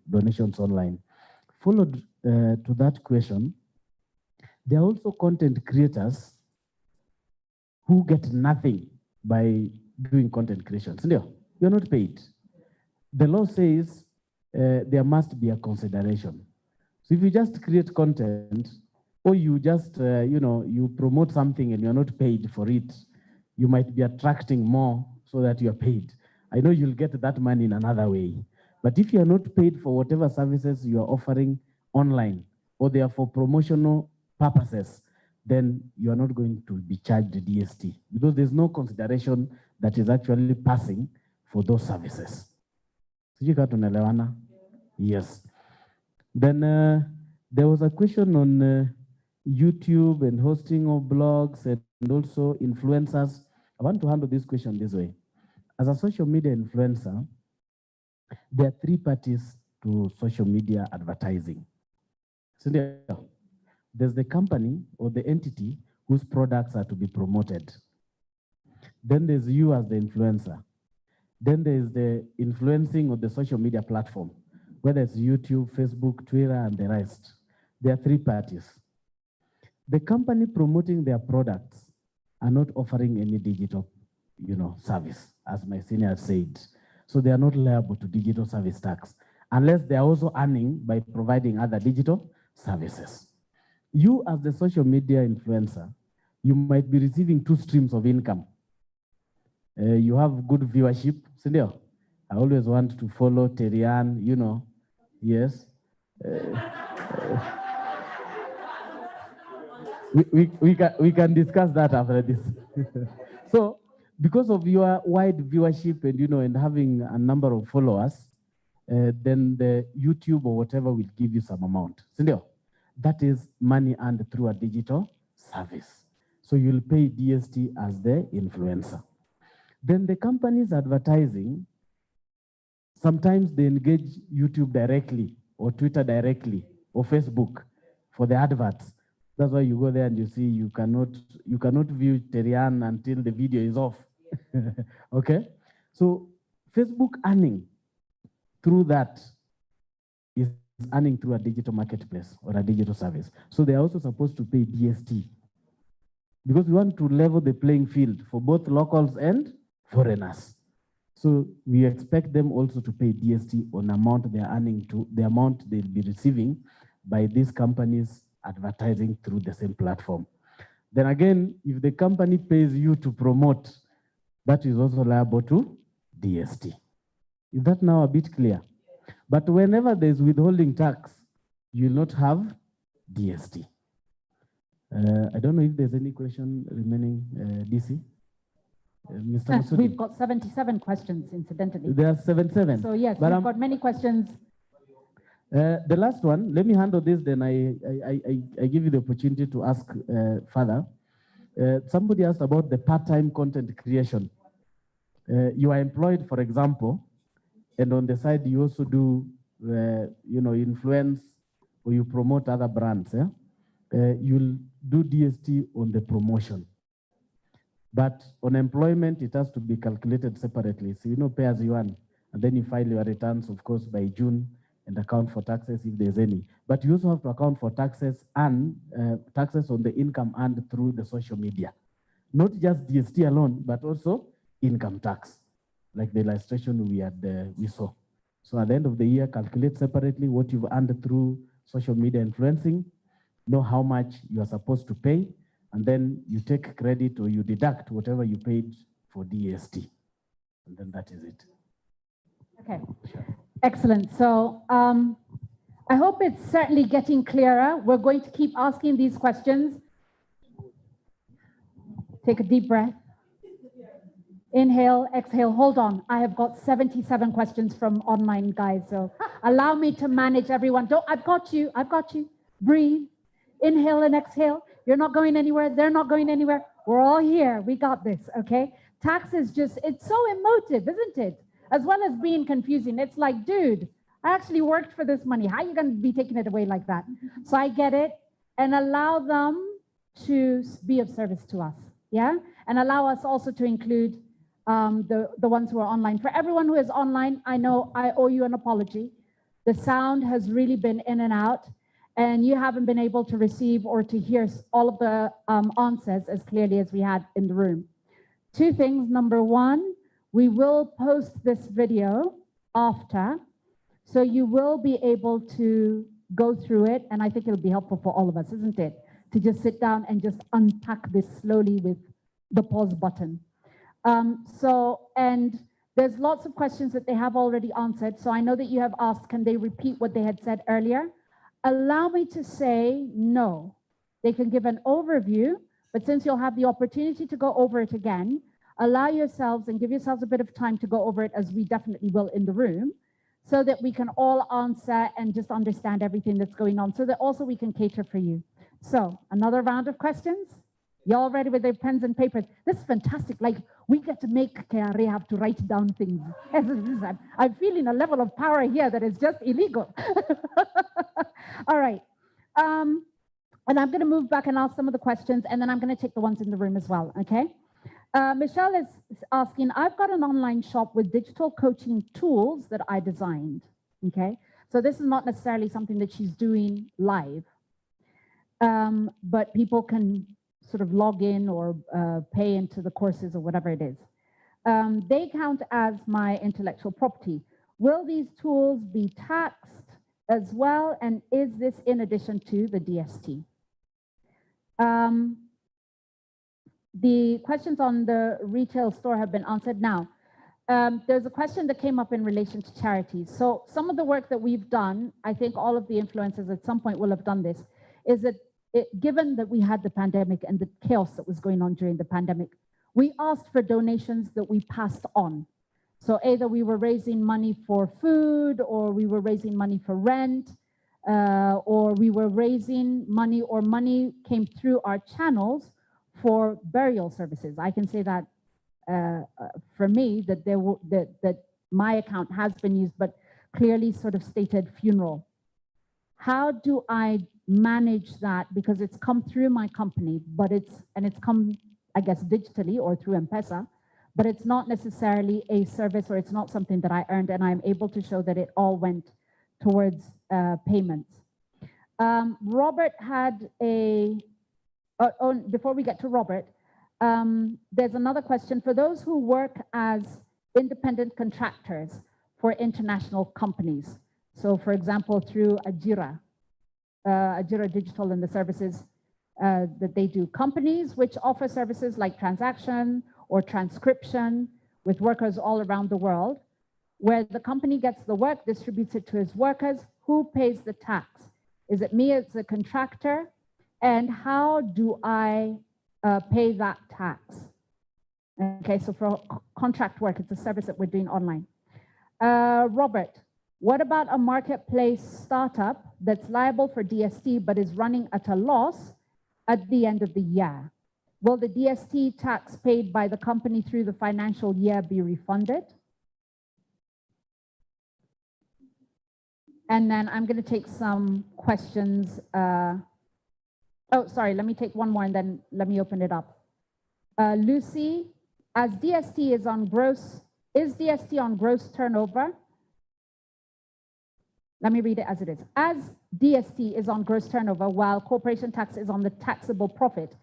donations online. Followed to that question, there are also content creators who get nothing by doing content creation. So you're not paid. The law says there must be a consideration. So if you just create content, or you just, you promote something and you're not paid for it, you might be attracting more so that you're paid. I know you'll get that money in another way. But if you're not paid for whatever services you are offering online, or they are for promotional purposes, then you are not going to be charged the DST, because there's no consideration that is actually passing for those services. Yes. Then there was a question on YouTube and hosting of blogs and also influencers. I want to handle this question this way. As a social media influencer, there are 3 parties to social media advertising. So there's the company or the entity whose products are to be promoted. Then there's you as the influencer. Then there's the influencing of the social media platform, whether it's YouTube, Facebook, Twitter, and the rest. There are 3 parties. The company promoting their products are not offering any digital, service, as my senior said. So they are not liable to digital service tax, unless they are also earning by providing other digital services. You, as the social media influencer, you might be receiving 2 streams of income. You have good viewership, Cindy. I always want to follow Terian, yes. we can discuss that after this. So, because of your wide viewership and and having a number of followers, then the YouTube or whatever will give you some amount. Sindio? That is money earned through a digital service. So you'll pay DST as the influencer. Then the companies advertising, sometimes they engage YouTube directly or Twitter directly or Facebook for the adverts. That's why you go there and you see you cannot view Terian until the video is off. Okay? So Facebook earning through that is earning through a digital marketplace or a digital service. So they are also supposed to pay DST because we want to level the playing field for both locals and foreigners. So we expect them also to pay DST on amount they are earning to the amount they'll be receiving by these companies advertising through the same platform. Then again, if the company pays you to promote, that is also liable to DST. Is that now a bit clear? But whenever there's withholding tax, you'll not have DST. I don't know if there's any question remaining, DC. Mr. Yes, Masudi. we've got 77 questions, incidentally. There are 77. So yes, but we've got many questions. The last one, let me handle this, then I give you the opportunity to ask further. Somebody asked about the part-time content creation. You are employed, for example, and on the side you also do, influence or you promote other brands. You'll do DST on the promotion. But on employment, it has to be calculated separately. So, pay as you earn. And then you file your returns, of course, by June and account for taxes if there's any. But you also have to account for taxes and taxes on the income earned through the social media. Not just DST alone, but also income tax, like the illustration we saw. So at the end of the year, calculate separately what you've earned through social media influencing, know how much you are supposed to pay, and then you take credit or you deduct whatever you paid for DST. And then that is it. Okay, excellent. So I hope it's certainly getting clearer. We're going to keep asking these questions. Take a deep breath. Inhale, exhale, hold on. I have got 77 questions from online guys. So allow me to manage everyone. I've got you. Breathe. Inhale and exhale. You're not going anywhere. They're not going anywhere. We're all here. We got this, okay? Tax is it's so emotive, isn't it? As well as being confusing. It's like, dude, I actually worked for this money. How are you going to be taking it away like that? So I get it. And allow them to be of service to us, yeah? And allow us also to include the ones who are online. For everyone who is online, I know I owe you an apology. The sound has really been in and out, and you haven't been able to receive or to hear all of the answers as clearly as we had in the room. Two things. Number one, we will post this video after, so you will be able to go through it, and I think it'll be helpful for all of us, isn't it? To just sit down and just unpack this slowly with the pause button. And there's lots of questions that they have already answered. So I know that you have asked, can they repeat what they had said earlier? Allow me to say no. They can give an overview, but since you'll have the opportunity to go over it again, allow yourselves and give yourselves a bit of time to go over it, as we definitely will in the room, so that we can all answer and just understand everything that's going on, so that also we can cater for you. So another round of questions? Y'all ready with their pens and papers? This is fantastic. Like, we get to make KRA have to write down things. I'm feeling a level of power here that is just illegal. All right. And I'm going to move back and ask some of the questions, and then I'm going to take the ones in the room as well, okay? Michelle is asking, I've got an online shop with digital coaching tools that I designed, okay? So this is not necessarily something that she's doing live, but people can sort of log in or pay into the courses or whatever it is. They count as my intellectual property. Will these tools be taxed as well? And is this in addition to the DST? The questions on the retail store have been answered. Now, there's a question that came up in relation to charities. So some of the work that we've done, I think all of the influencers at some point will have done this, is that given that we had the pandemic and the chaos that was going on during the pandemic, we asked for donations that we passed on. So either we were raising money for food, or we were raising money for rent, or we were raising money, or money came through our channels for burial services. I can say that for me, that that my account has been used, but clearly sort of stated funeral. How do I manage that? Because it's come through my company, but it's come, I guess, digitally or through M-Pesa, but it's not necessarily a service, or it's not something that I earned, and I'm able to show that it all went towards payments. Robert had before we get to Robert, there's another question. For those who work as independent contractors for international companies, so for example, through Ajira Digital and the services that they do, companies which offer services like transaction or transcription with workers all around the world, where the company gets the work, distributes it to its workers, who pays the tax? Is it me as a contractor? And how do I pay that tax? Okay, so for contract work, it's a service that we're doing online. Robert, what about a marketplace startup that's liable for DST but is running at a loss at the end of the year? Will the DST tax paid by the company through the financial year be refunded? And then I'm going to take some questions. Oh, sorry, let me take one more and then let me open it up. Lucy, as DST is on gross, is DST on gross turnover? Let me read it as it is. As DST is on gross turnover while corporation tax is on the taxable profit,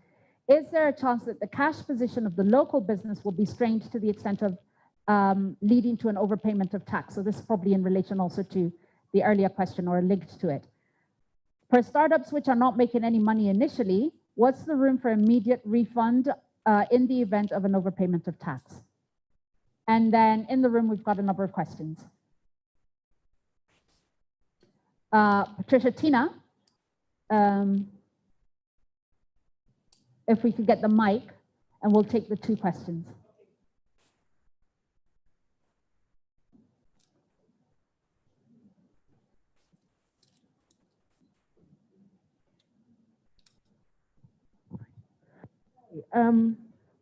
is there a chance that the cash position of the local business will be strained to the extent of leading to an overpayment of tax? So this is probably in relation also to the earlier question or linked to it. For startups which are not making any money initially, what's the room for immediate refund in the event of an overpayment of tax? And then in the room, we've got a number of questions. Patricia, Tina, if we could get the mic, and we'll take the two questions.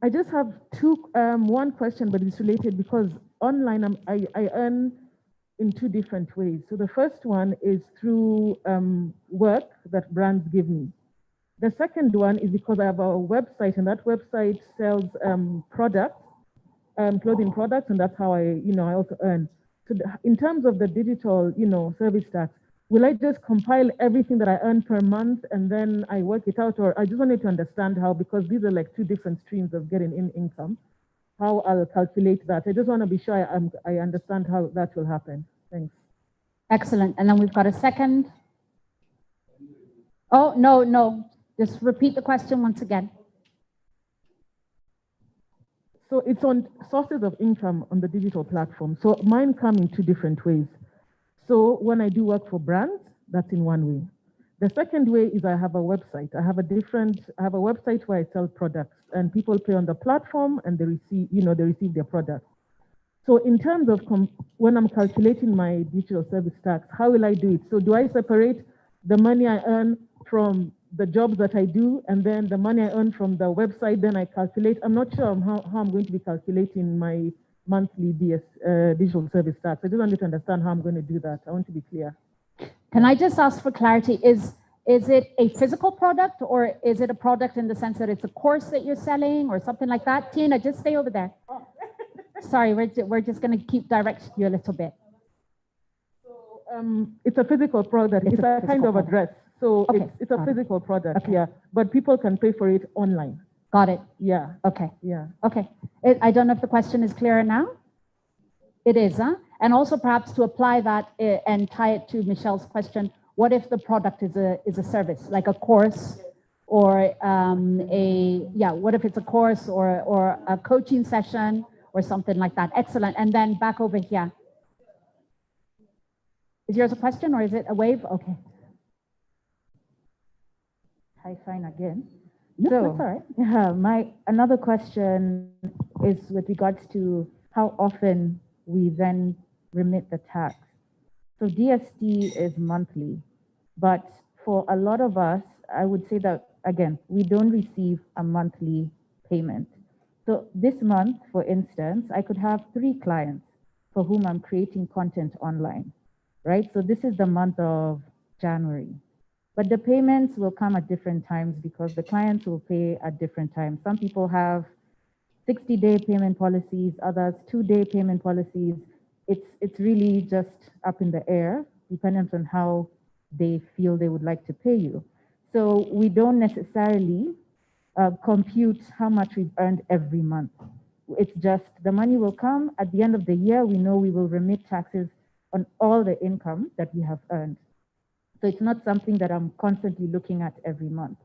I just have one question, but it's related because online I earn in two different ways. So the first one is through work that brands give me. The second one is because I have a website, and that website sells products, clothing products, and that's how I also earn. So in terms of the digital, service tax, will I just compile everything that I earn per month and then I work it out? Or I just wanted to understand how, because these are like two different streams of getting in income, how I'll calculate that. I just want to be sure I understand how that will happen. Thanks. Excellent. And then we've got a second. Oh, no. Just repeat the question once again. So it's on sources of income on the digital platform. So mine come in two different ways. So when I do work for brands, that's in one way. The second way is I have a website. I have a website where I sell products, and people pay on the platform and they receive their products. So in terms of when I'm calculating my digital service tax, how will I do it? So do I separate the money I earn from the jobs that I do, and then the money I earn from the website, then I calculate? I'm not sure how I'm going to be calculating my monthly digital service tax. I just wanted to understand how I'm going to do that. I want to be clear. Can I just ask for clarity? Is it a physical product, or is it a product in the sense that it's a course that you're selling or something like that? Tina, just stay over there. Sorry, we're just going to keep directing you a little bit. So it's a physical product. It's a kind of address. So okay. It's a physical product, okay. Yeah. But people can pay for it online. Got it. Yeah. Okay. Yeah. Okay. I don't know if the question is clearer now. It is, huh? And also perhaps to apply that and tie it to Michelle's question, what if the product is a service, like a course or what if it's a course or a coaching session or something like that? Excellent. And then back over here. Is yours a question or is it a wave? Okay. Hi, fine again. No, So, that's all right. yeah, my another question is with regards to how often we then remit the tax. So DST is monthly, but for a lot of us, I would say that, again, we don't receive a monthly payment. So this month, for instance, I could have 3 clients for whom I'm creating content online, right? So this is the month of January. But the payments will come at different times because the clients will pay at different times. Some people have 60-day payment policies, others 2-day payment policies. It's really just up in the air, dependent on how they feel they would like to pay you. So we don't necessarily compute how much we've earned every month. It's just the money will come at the end of the year. We know we will remit taxes on all the income that we have earned. So it's not something that I'm constantly looking at every month.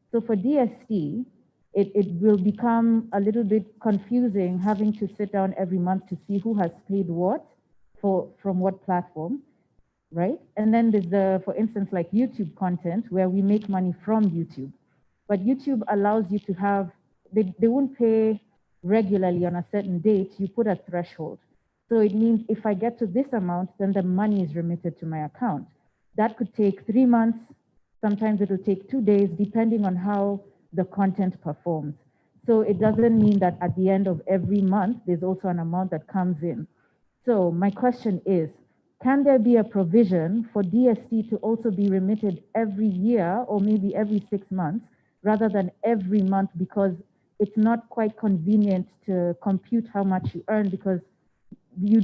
So for DST, it will become a little bit confusing having to sit down every month to see who has paid what from what platform, right? And then there's for instance, like YouTube content where we make money from YouTube. But YouTube allows you to have, they won't pay regularly on a certain date, you put a threshold. So it means if I get to this amount, then the money is remitted to my account. That could take 3 months, sometimes it'll take 2 days, depending on how the content performs. So it doesn't mean that at the end of every month, there's also an amount that comes in. So my question is, can there be a provision for DST to also be remitted every year or maybe every 6 months rather than every month, because it's not quite convenient to compute how much you earn because you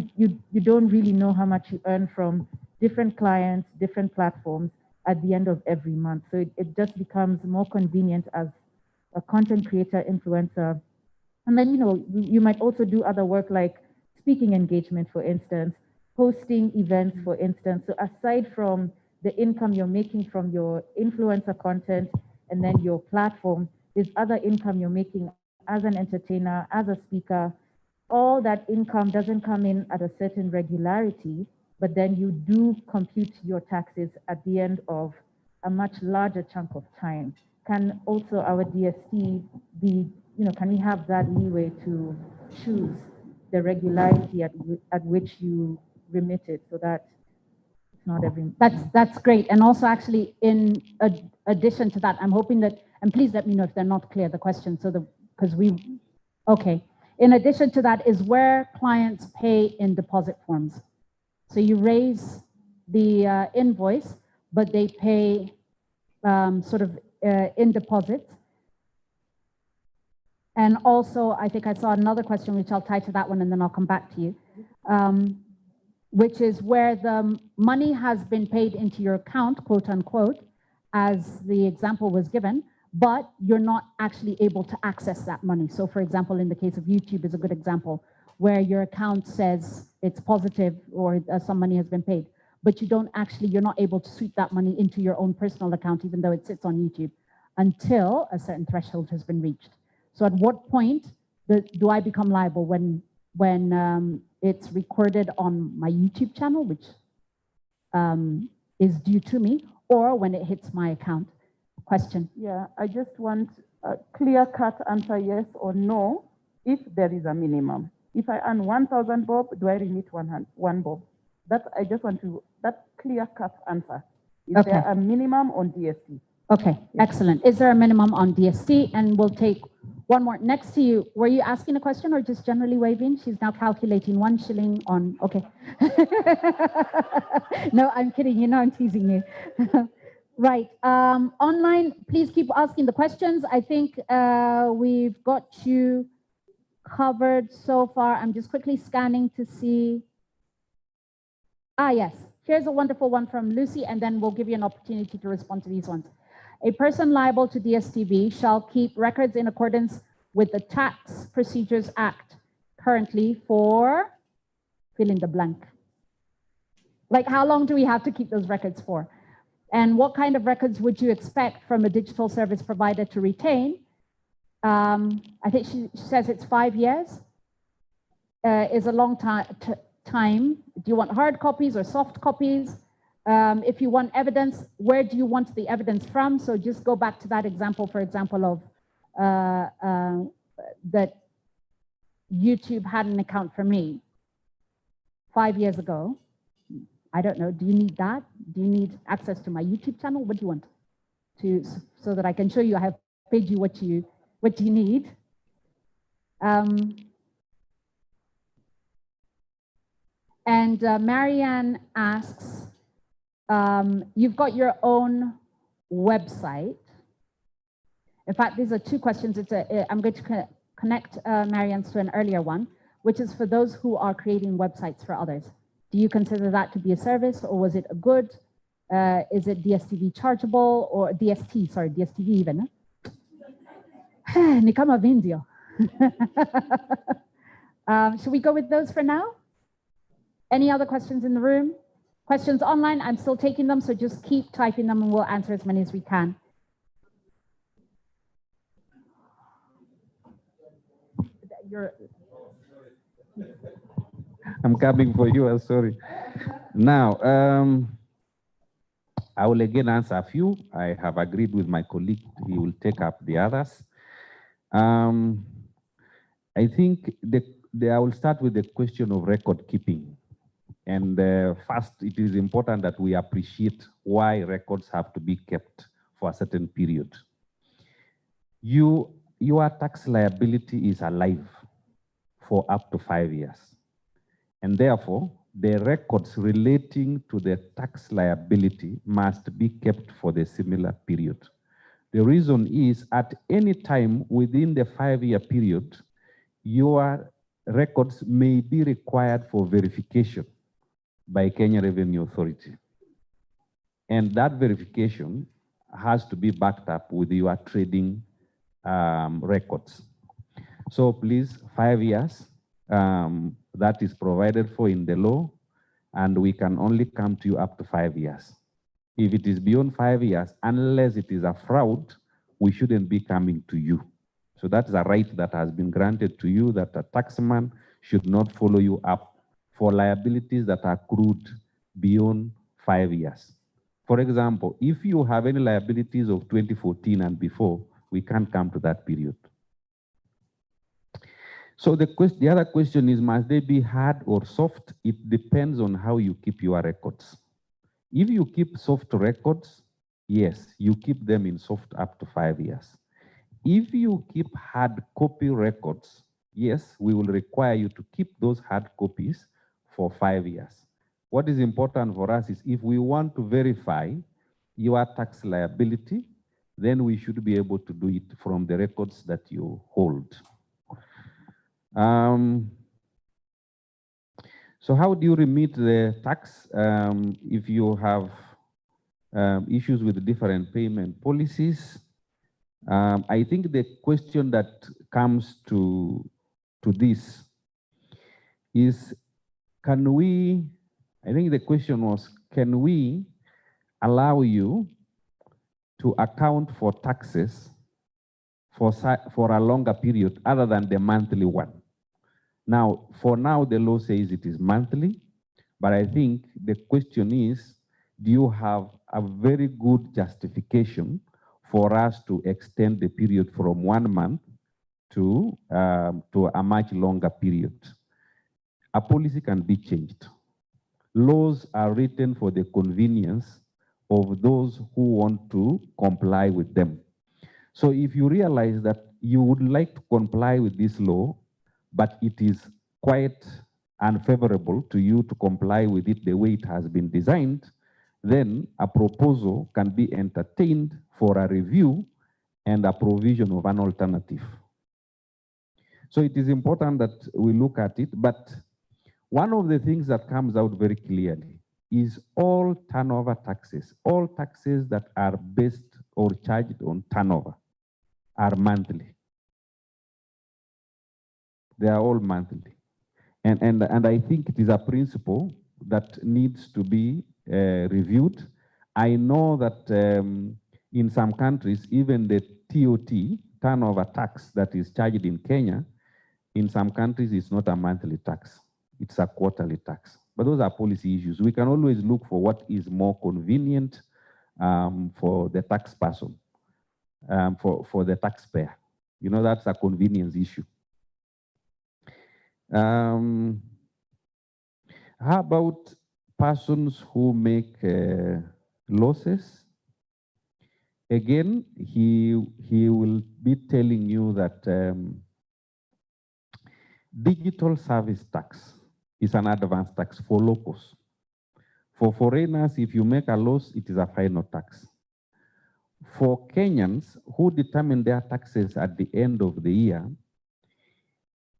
don't really know how much you earn from different clients, different platforms at the end of every month. So it just becomes more convenient as a content creator, influencer. And then, you might also do other work like speaking engagement, for instance, hosting events, for instance. So aside from the income you're making from your influencer content and then your platform, there's other income you're making as an entertainer, as a speaker. All that income doesn't come in at a certain regularity, but then you do compute your taxes at the end of a much larger chunk of time. Can also our DST be, can we have that leeway to choose the regularity at which you remit it so that it's not every... That's great. And also actually in addition to that, I'm hoping that, and please let me know if they're not clear, the question, okay. In addition to that is where clients pay in deposit forms. So you raise the invoice, but they pay in deposit. And also, I think I saw another question, which I'll tie to that one, and then I'll come back to you, which is where the money has been paid into your account, quote unquote, as the example was given, but you're not actually able to access that money. So for example, in the case of YouTube is a good example, where your account says it's positive or some money has been paid, but you're not able to sweep that money into your own personal account, even though it sits on YouTube, until a certain threshold has been reached. So at what point do I become liable? When it's recorded on my YouTube channel, which is due to me, or when it hits my account? Question. Yeah, I just want a clear-cut answer, yes or no, if there is a minimum. If I earn 1,000 bob, do I remit one bob? I just want that clear-cut answer. Is there a minimum on DST? Okay, excellent. Is there a minimum on DST? And we'll take one more. Next to you, were you asking a question or just generally waving? She's now calculating 1 shilling on, okay. No, I'm kidding, I'm teasing you. Right, online, please keep asking the questions. I think we've got you covered so far. I'm just quickly scanning to see. Yes, here's a wonderful one from Lucy, and then we'll give you an opportunity to respond to these ones. A person liable to DSTV shall keep records in accordance with the Tax Procedures Act, currently for fill in the blank. Like, how long do we have to keep those records for? And what kind of records would you expect from a digital service provider to retain? I think she says it's 5 years. Is a long time. Do you want hard copies or soft copies? If you want evidence, where do you want the evidence from? So just go back to that example, for example, of that YouTube had an account for me 5 years ago. I don't know, do you need that? Do you need access to my YouTube channel? What do you want? So that I can show you I have paid you what you need. And Marianne asks, you've got your own website. In fact, these are two questions. I'm going to connect Marianne's to an earlier one, which is for those who are creating websites for others. Do you consider that to be a service, or was it a good? Is it DSTV chargeable, or DST, sorry, DSTV even? Ni kama video. Should we go with those for now? Any other questions in the room? Questions online, I'm still taking them, so just keep typing them and we'll answer as many as we can. I'm coming for you, I'm sorry. Now, I will again answer a few. I have agreed with my colleague, he will take up the others. I think I will start with the question of record keeping. And first, it is important that we appreciate why records have to be kept for a certain period. Your tax liability is alive for up to 5 years. And therefore, the records relating to the tax liability must be kept for the similar period. The reason is at any time within the 5-year period, your records may be required for verification by Kenya Revenue Authority. And that verification has to be backed up with your trading records. So please, 5 years, that is provided for in the law, and we can only come to you up to 5 years. If it is beyond 5 years, unless it is a fraud, we shouldn't be coming to you. So that's a right that has been granted to you, that a taxman should not follow you up for liabilities that are accrued beyond 5 years. For example, if you have any liabilities of 2014 and before, we can't come to that period. So the other question is, must they be hard or soft? It depends on how you keep your records. If you keep soft records, yes, you keep them in soft up to 5 years. If you keep hard copy records, yes, we will require you to keep those hard copies for 5 years. What is important for us is if we want to verify your tax liability, then we should be able to do it from the records that you hold. So how do you remit the tax if you have issues with different payment policies? I think the question that comes to this is, can we, I think the question was, can we allow you to account for taxes for a longer period other than the monthly one? Now, for now, the law says it is monthly, but I think the question is, do you have a very good justification for us to extend the period from 1 month to a much longer period? A policy can be changed. Laws are written for the convenience of those who want to comply with them. So if you realize that you would like to comply with this law, but it is quite unfavorable to you to comply with it the way it has been designed, then a proposal can be entertained for a review and a provision of an alternative. So it is important that we look at it, but one of the things that comes out very clearly is all turnover taxes, all taxes that are based or charged on turnover are monthly. They are all monthly. And I think it is a principle that needs to be reviewed. I know that in some countries, even the TOT, turnover tax that is charged in Kenya, in some countries it's not a monthly tax, it's a quarterly tax. But those are policy issues. We can always look for what is more convenient for the tax person, for the taxpayer. You know, that's a convenience issue. How about persons who make losses? Again, he will be telling you that digital service tax is an advanced tax for locals. For foreigners, if you make a loss, it is a final tax. For Kenyans who determine their taxes at the end of the year,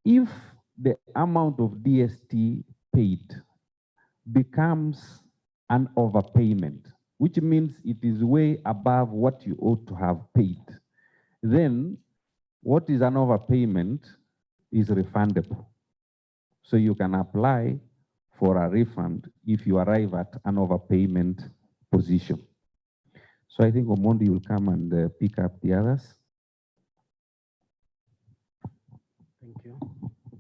if the amount of DST paid becomes an overpayment, which means it is way above what you ought to have paid, then what is an overpayment is refundable. So you can apply for a refund if you arrive at an overpayment position. So I think Omondi will come and pick up the others. Thank you.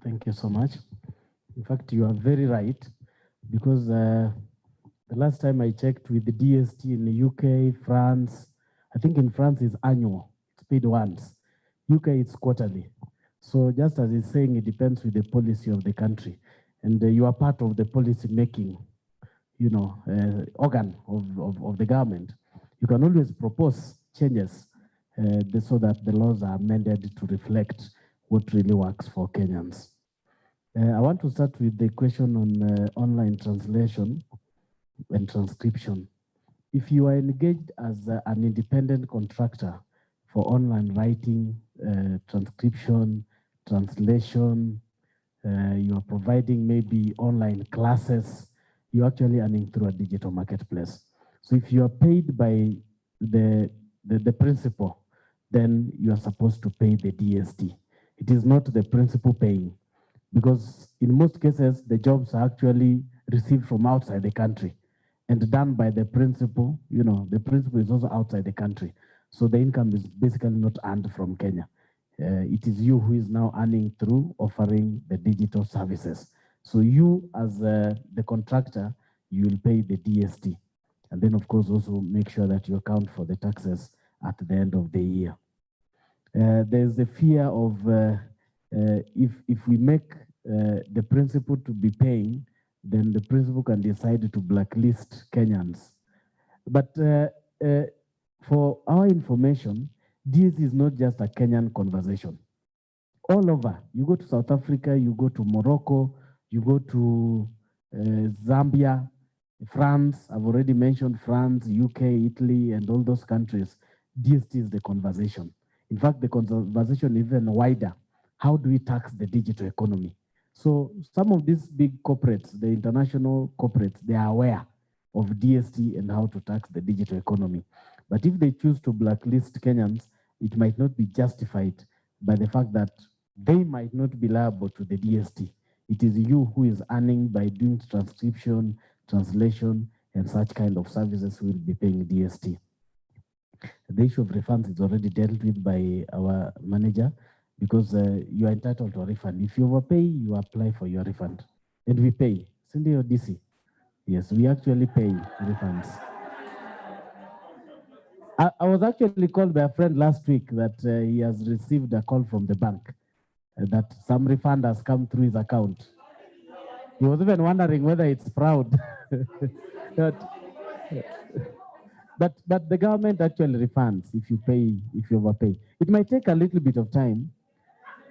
Thank you so much. In fact, you are very right, because the last time I checked with the DST in the UK, France, I think in France it's annual, it's paid once. UK it's quarterly. So just as he's saying, it depends with the policy of the country. And you are part of the policy making, you know, organ of the government. You can always propose changes so that the laws are amended to reflect what really works for Kenyans. I want to start with the question on online translation and transcription. If you are engaged as an independent contractor for online writing, transcription, translation, you are providing maybe online classes, you're actually earning through a digital marketplace. So if you are paid by the principal, then you are supposed to pay the DST. It is not the principal paying, because in most cases, the jobs are actually received from outside the country and done by the principal. You know, the principal is also outside the country. So the income is basically not earned from Kenya. It is you who is now earning through offering the digital services. So you, as the contractor, you will pay the DST. And then, of course, also make sure that you account for the taxes at the end of the year. There's the fear of if we make the principal to be paying, then the principal can decide to blacklist Kenyans. But for our information, this is not just a Kenyan conversation. All over, you go to South Africa, you go to Morocco, you go to Zambia, France, I've already mentioned France, UK, Italy, and all those countries. DST is the conversation. In fact, the conversation is even wider. How do we tax the digital economy? So some of these big corporates, the international corporates, they are aware of DST and how to tax the digital economy. But if they choose to blacklist Kenyans, it might not be justified by the fact that they might not be liable to the DST. It is you who is earning by doing transcription, translation, and such kind of services who will be paying DST. The issue of refunds is already dealt with by our manager, because you are entitled to a refund. If you overpay, you apply for your refund. And we pay. Cindy or DC? Yes, we actually pay refunds. I was actually called by a friend last week that he has received a call from the bank that some refund has come through his account. He was even wondering whether it's fraud. But the government actually refunds if you pay, if you overpay. It might take a little bit of time,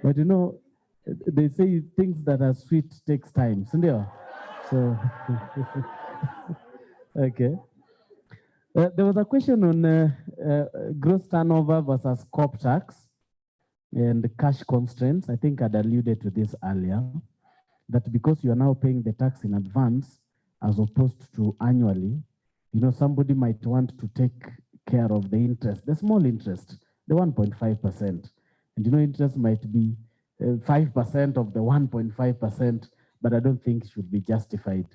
but you know, they say things that are sweet takes time. So, okay. There was a question on gross turnover versus corp tax and cash constraints. I think I'd alluded to this earlier, that because you are now paying the tax in advance as opposed to annually, you know, somebody might want to take care of the interest, the small interest, the 1.5%. And you know, interest might be 5% of the 1.5%, but I don't think it should be justified.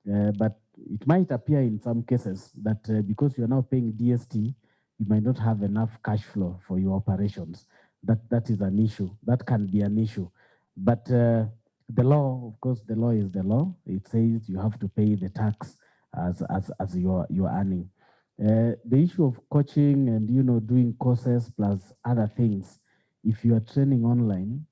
But it might appear in some cases that because you're now paying DST, you might not have enough cash flow for your operations. That is an issue. That can be an issue. But The law, of course, the law is the law. It says you have to pay the tax as you're earning. The issue of coaching and doing courses plus other things, if you are training online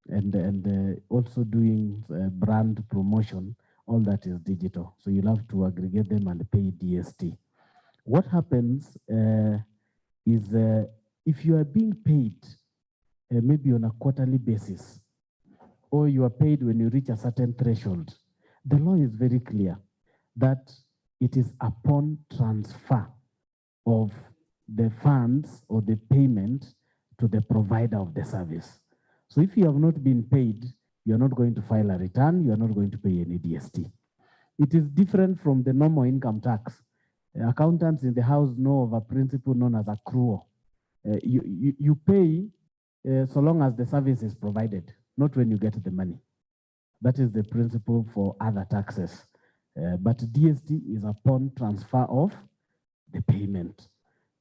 and also doing brand promotion, all that is digital. So you'll have to aggregate them and pay DST. What happens is if you are being paid maybe on a quarterly basis, or you are paid when you reach a certain threshold, the law is very clear that it is upon transfer of the funds or the payment to the provider of the service. So if you have not been paid, you are not going to file a return, you are not going to pay any DST. It is different from the normal income tax. Accountants in the house know of a principle known as accrual. You pay so long as the service is provided, not when you get the money. That is the principle for other taxes. But DST is upon transfer of the payment.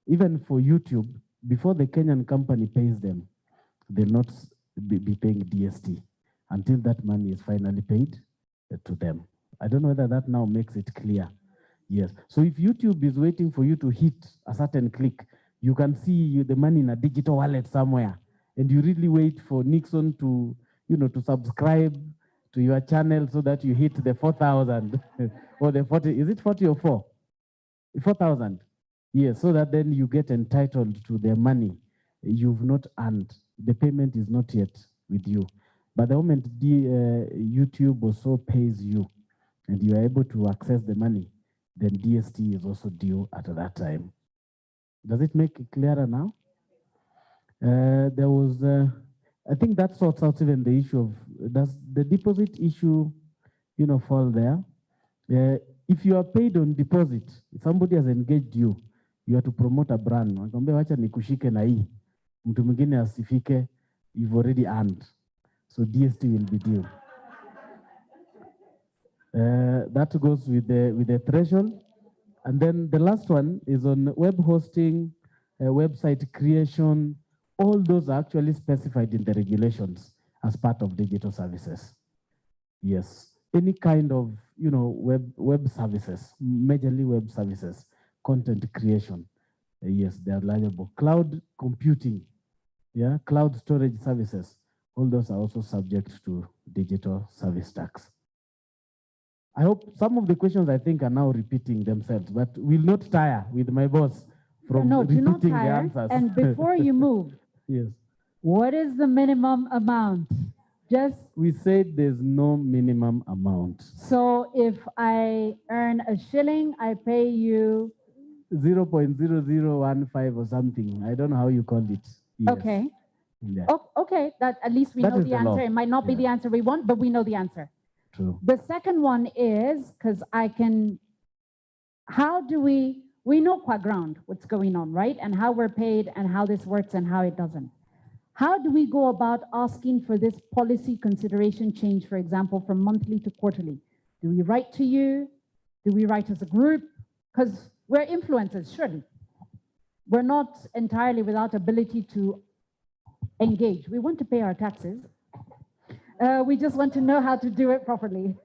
Even for YouTube, before the Kenyan company pays them, they'll not be paying DST until that money is finally paid to them. I don't know whether that now makes it clear. Yes. So if YouTube is waiting for you to hit a certain click, you can see the money in a digital wallet somewhere, and you really wait for Nixon to, to subscribe to your channel so that you hit the 4,000 or the 40. Is it 40 or 4? 4,000. Yes. So that then you get entitled to their money you've not earned. The payment is not yet with you. But the moment YouTube also pays you and you are able to access the money, then DST is also due at that time. Does it make it clearer now? There was, I think that sorts out even the issue of, does the deposit issue, fall there? If you are paid on deposit, if somebody has engaged you, you have to promote a brand. Wakwambia wacha nikushike na hii. Mtu mwingine asifike, you've already earned. So DST will be due. That goes with the threshold. And then the last one is on web hosting, website creation. All those are actually specified in the regulations as part of digital services. Yes, any kind of web services, majorly web services, content creation. Yes, they are liable. Cloud computing, yeah, cloud storage services. All those are also subject to digital service tax. I hope some of the questions I think are now repeating themselves, but we'll not tire with my boss from repeating the answers. And before you move, yes, what is the minimum amount? We said there's no minimum amount. So if I earn a shilling, I pay you 0.0015 or something. I don't know how you call it. Yes. Okay. Yeah. Oh, okay. That at least we know the answer. It might not be the answer we want, but we know the answer. True. The second one is because how do we know qua ground what's going on, right? And how we're paid and how this works and how it doesn't. How do we go about asking for this policy consideration change, for example, from monthly to quarterly? Do we write to you? Do we write as a group? Because we're influencers, surely. We're not entirely without ability to engage. We want to pay our taxes. We just want to know how to do it properly.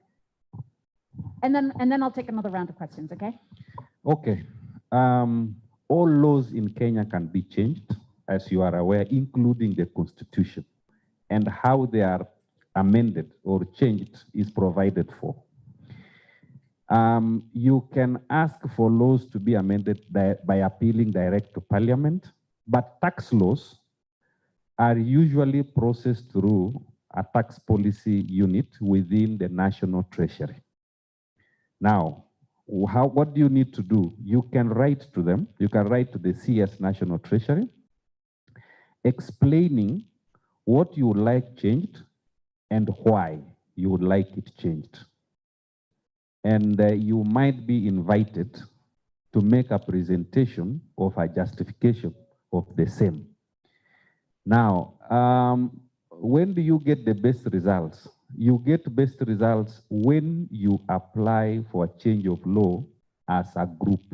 And then I'll take another round of questions, okay? Okay. All laws in Kenya can be changed, as you are aware, including the Constitution. And how they are amended or changed is provided for. You can ask for laws to be amended by appealing direct to Parliament, but tax laws are usually processed through a tax policy unit within the National Treasury. Now, what do you need to do? You can write to them. You can write to the CS National Treasury, explaining what you would like changed and why you would like it changed. And you might be invited to make a presentation of a justification of the same. Now, when do you get the best results? You get best results when you apply for a change of law as a group.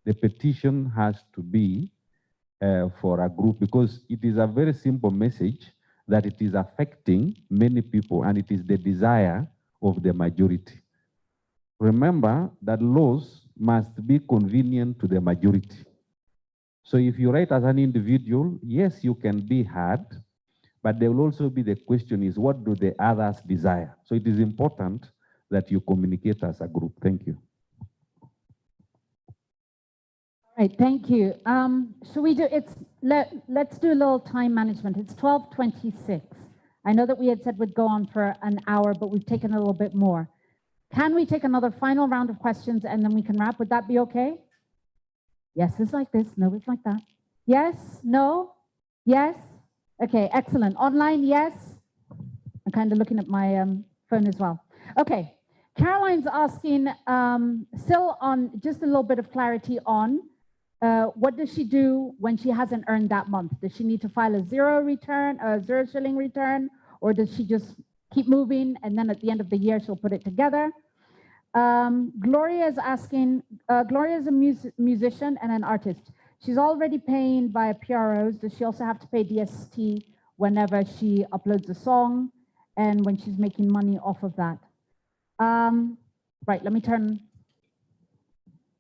The petition has to be for a group because it is a very simple message that it is affecting many people and it is the desire of the majority. Remember that laws must be convenient to the majority. So if you write as an individual, yes, you can be heard, but there will also be the question is, what do the others desire? So it is important that you communicate as a group. Thank you. All right, thank you. Should we do, let's do a little time management. It's 12:26. I know that we had said we'd go on for an hour, but we've taken a little bit more. Can we take another final round of questions and then we can wrap? Would that be okay? Yes, it's like this. No, it's like that. Yes? No? Yes? Okay, excellent. Online, yes? I'm kind of looking at my phone as well. Okay, Caroline's asking still on just a little bit of clarity on what does she do when she hasn't earned that month? Does she need to file a zero shilling return, or does she just keep moving and then at the end of the year she'll put it together? Gloria is asking, Gloria is a musician and an artist. She's already paying via PROs. Does she also have to pay DST whenever she uploads a song and when she's making money off of that? Right, let me turn.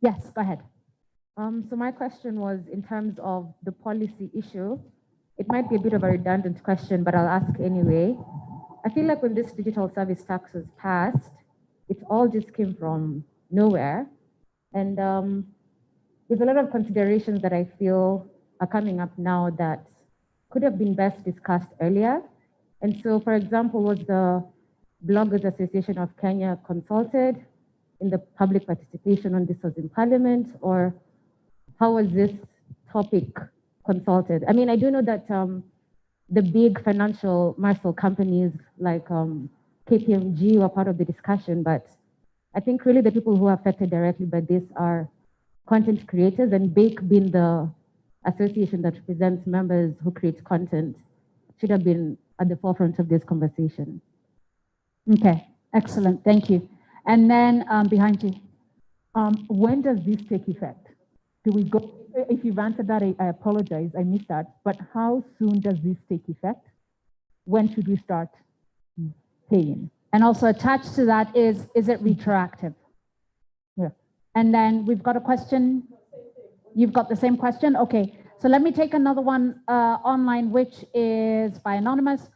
Yes, go ahead. So my question was in terms of the policy issue. It might be a bit of a redundant question, but I'll ask anyway. I feel like when this digital service tax was passed, it all just came from nowhere. And there's a lot of considerations that I feel are coming up now that could have been best discussed earlier. And so, for example, was the Bloggers Association of Kenya consulted in the public participation on this was in Parliament, or how was this topic consulted? I mean, I do know that the big financial muscle companies like KPMG were part of the discussion, but I think really the people who are affected directly by this are content creators, and BAKE being the association that represents members who create content should have been at the forefront of this conversation. Okay, excellent, thank you. And then behind you. When does this take effect? Do we go, if you've answered that, I apologize, I missed that, but how soon does this take effect? When should we start paying? And also attached to that is it retroactive? Yeah. And then we've got a question. You've got the same question? Okay, so let me take another one online, which is by Anonymous.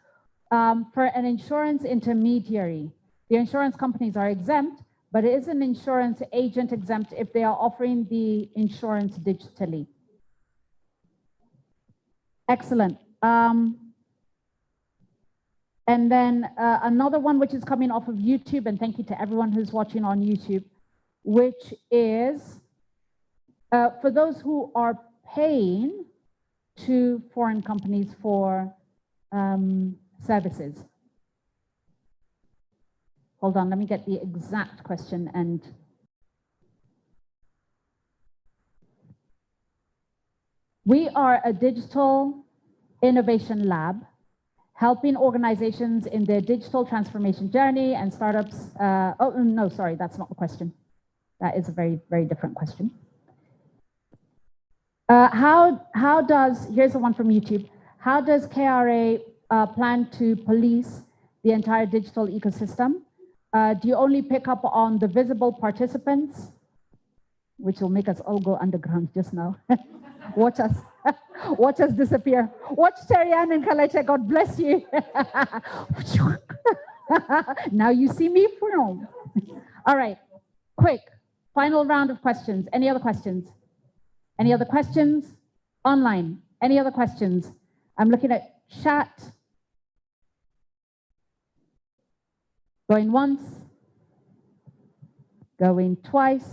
For an insurance intermediary, the insurance companies are exempt, but is an insurance agent exempt if they are offering the insurance digitally? Excellent. And then another one which is coming off of YouTube, and thank you to everyone who's watching on YouTube, which is for those who are paying to foreign companies for services. Hold on, let me get the exact question. And we are a digital innovation lab helping organizations in their digital transformation journey and startups. Oh, no, sorry, that's not the question. That is a very, very different question. How does, here's the one from YouTube. How does KRA plan to police the entire digital ecosystem? Do you only pick up on the visible participants, which will make us all go underground just now? Watch us. Watch us disappear. Watch Terian and Kaleche, God bless you. Now you see me from. All right, quick, final round of questions. Any other questions? Any other questions? Online, any other questions? I'm looking at chat. Going once, going twice.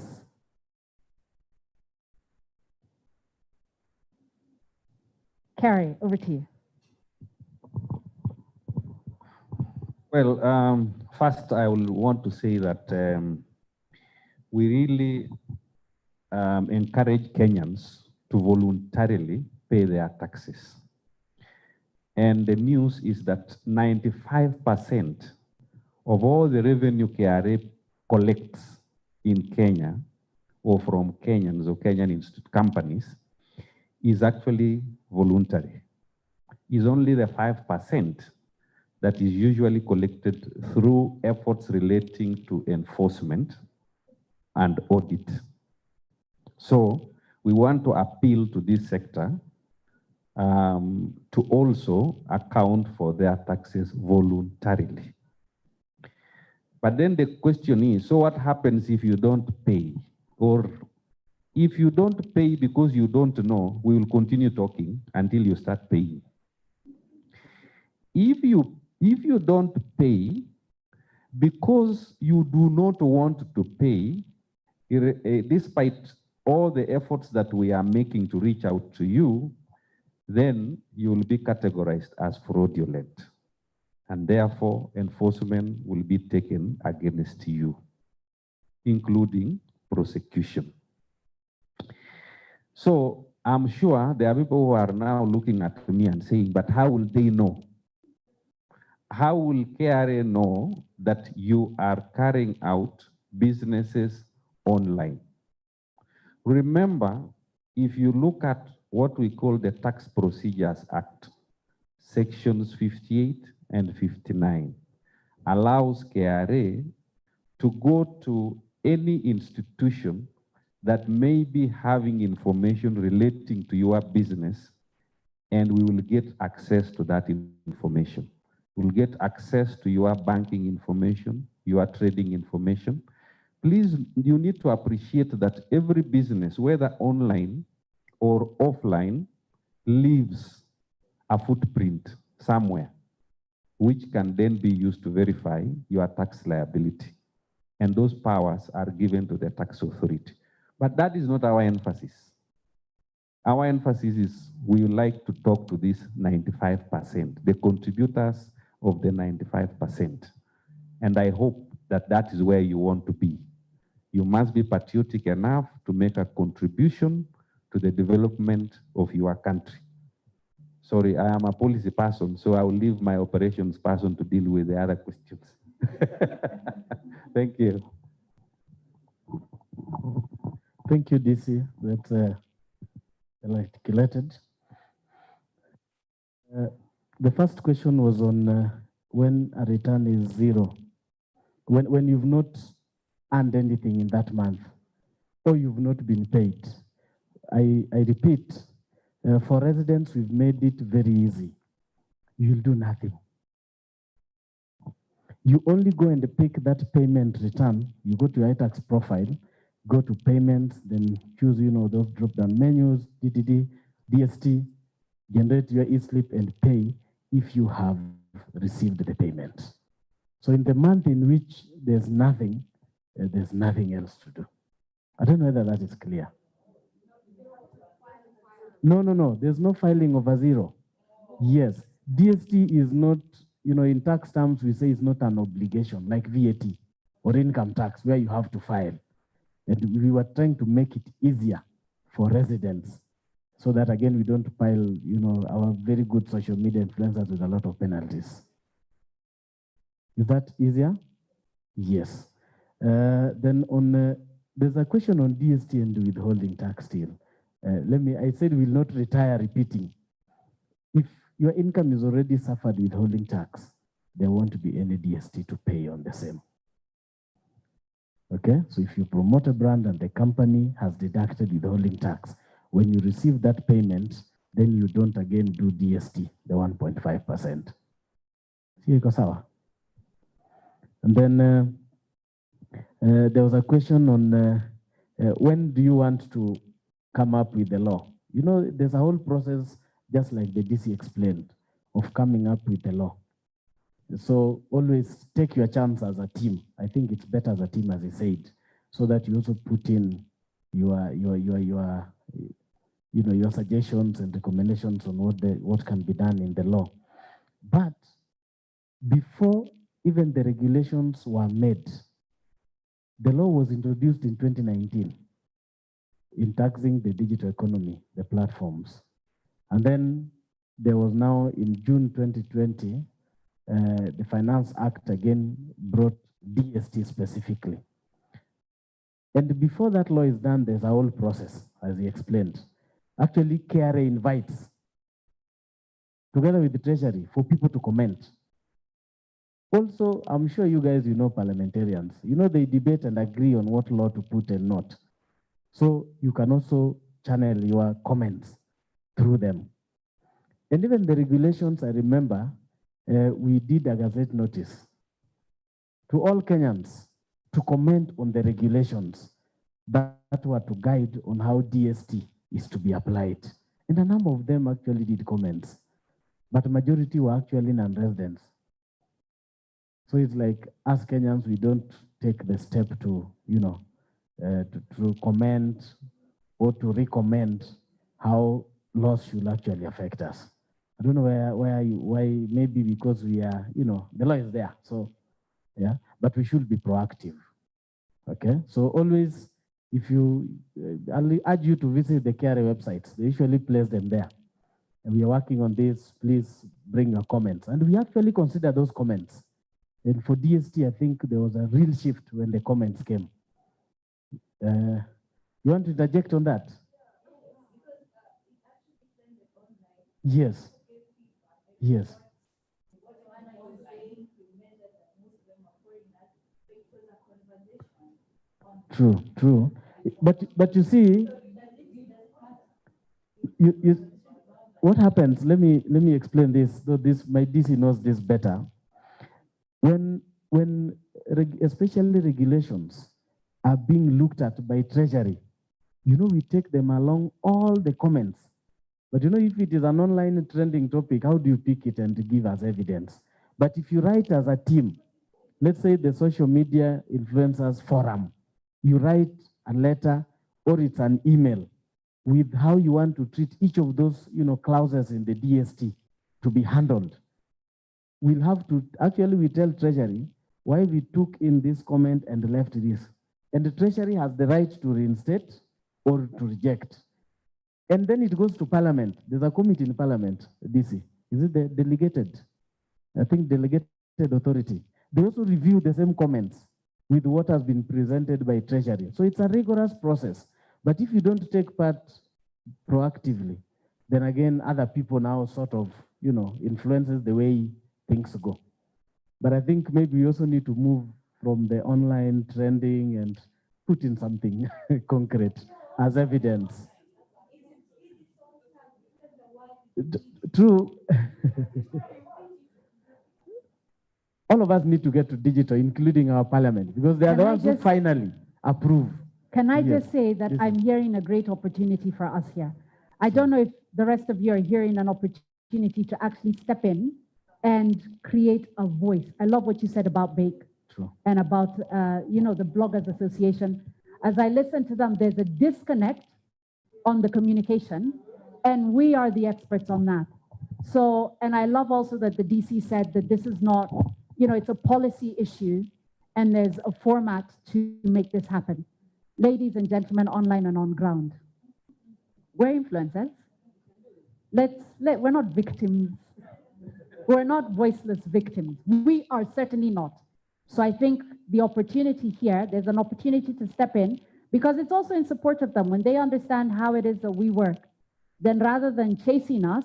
Carrie, over to you. Well, first I will want to say that we really encourage Kenyans to voluntarily pay their taxes. And the news is that 95% of all the revenue KRA collects in Kenya or from Kenyans or Kenyan companies is actually voluntary. is only the 5% that is usually collected through efforts relating to enforcement and audit. So we want to appeal to this sector to also account for their taxes voluntarily. But then the question is, so what happens if you don't pay? Or if you don't pay because you don't know, we will continue talking until you start paying. If you don't pay because you do not want to pay, despite all the efforts that we are making to reach out to you, then you will be categorized as fraudulent. And therefore, enforcement will be taken against you, including prosecution. So I'm sure there are people who are now looking at me and saying, but how will they know? How will KRA know that you are carrying out businesses online? Remember, if you look at what we call the Tax Procedures Act, sections 58 and 59, allows KRA to go to any institution that may be having information relating to your business, and we will get access to that information. We'll get access to your banking information, your trading information. Please, you need to appreciate that every business, whether online or offline, leaves a footprint somewhere, which can then be used to verify your tax liability. And those powers are given to the tax authority. But that is not our emphasis. Our emphasis is we would like to talk to this 95%, the contributors of the 95%. And I hope that that is where you want to be. You must be patriotic enough to make a contribution to the development of your country. Sorry, I am a policy person, so I will leave my operations person to deal with the other questions. Thank you. Thank you, DC. That's well articulated. The first question was on when a return is zero. When you've not earned anything in that month, or you've not been paid. I repeat, for residents, we've made it very easy. You'll do nothing. You only go and pick that payment return. You go to your iTax profile, go to payments, then choose, those drop-down menus, DDD, DST, generate your e-slip and pay if you have received the payment. So in the month in which there's nothing else to do. I don't know whether that is clear. No. There's no filing of a zero. Yes, DST is not, in tax terms, we say it's not an obligation like VAT or income tax where you have to file. And we were trying to make it easier for residents so that, again, we don't pile, our very good social media influencers with a lot of penalties. Is that easier? Yes. Then there's a question on DST and withholding tax still. I said we'll not retire repeating. If your income is already suffered withholding tax, there won't be any DST to pay on the same. Okay, so if you promote a brand and the company has deducted withholding tax, when you receive that payment, then you don't again do DST, the 1.5%. See, and then there was a question on when do you want to come up with the law? There's a whole process, just like the DC explained, of coming up with the law. So always take your chance as a team. I think it's better as a team, as I said, so that you also put in your suggestions and recommendations on what can be done in the law. But before even the regulations were made, the law was introduced in 2019 in taxing the digital economy, the platforms. And then there was now in June 2020, the Finance Act again brought DST specifically. And before that law is done, there's a whole process, as he explained. Actually, KRA invites together with the Treasury, for people to comment. Also, I'm sure you guys, you know parliamentarians. You know they debate and agree on what law to put and not. So you can also channel your comments through them. And even the regulations, I remember, we did a gazette notice to all Kenyans to comment on the regulations that were to guide on how DST is to be applied. And a number of them actually did comments, but majority were actually non-residents. So it's like, as Kenyans, we don't take the step to, you know, to comment or to recommend how laws should actually affect us. I don't know why, maybe because we are, you know, the law is there. So, yeah, but we should be proactive. Okay, so always, if you, I'll urge you to visit the KRA websites. They usually place them there. And we are working on this. Please bring your comments. And we actually consider those comments. And for DST, I think there was a real shift when the comments came. You want to interject on that? Yes. Yes. True, true. But you see, what happens? Let me explain this. Though this my DC knows this better. When especially regulations are being looked at by Treasury, you know, we take them along all the comments. But you know, if it is an online trending topic, how do you pick it and give us evidence? But if you write as a team, let's say the social media influencers forum, you write a letter or it's an email with how you want to treat each of those, you know, clauses in the DST to be handled. We'll have to, actually we tell Treasury why we took in this comment and left this. And the Treasury has the right to reinstate or to reject. And then it goes to Parliament. There's a committee in Parliament, DC. Is it the delegated? I think delegated authority. They also review the same comments with what has been presented by Treasury. So it's a rigorous process. But if you don't take part proactively, then again, other people now sort of, you know, influences the way things go. But I think maybe we also need to move from the online trending and put in something concrete as evidence. True. All of us need to get to digital, including our parliament, because they are the ones who finally approve. Can I just say that I'm hearing a great opportunity for us here. I don't know if the rest of you are hearing an opportunity to actually step in and create a voice. I love what you said about Bake. True. And about, you know, the Bloggers Association. As I listen to them, there's a disconnect on the communication, and we are the experts on that. So, and I love also that the DC said that this is not, you know, it's a policy issue, and there's a format to make this happen. Ladies and gentlemen, online and on ground, we're influencers. We're not victims. We're not voiceless victims. We are certainly not. So I think the opportunity here, there's an opportunity to step in, because it's also in support of them. When they understand how it is that we work, then rather than chasing us,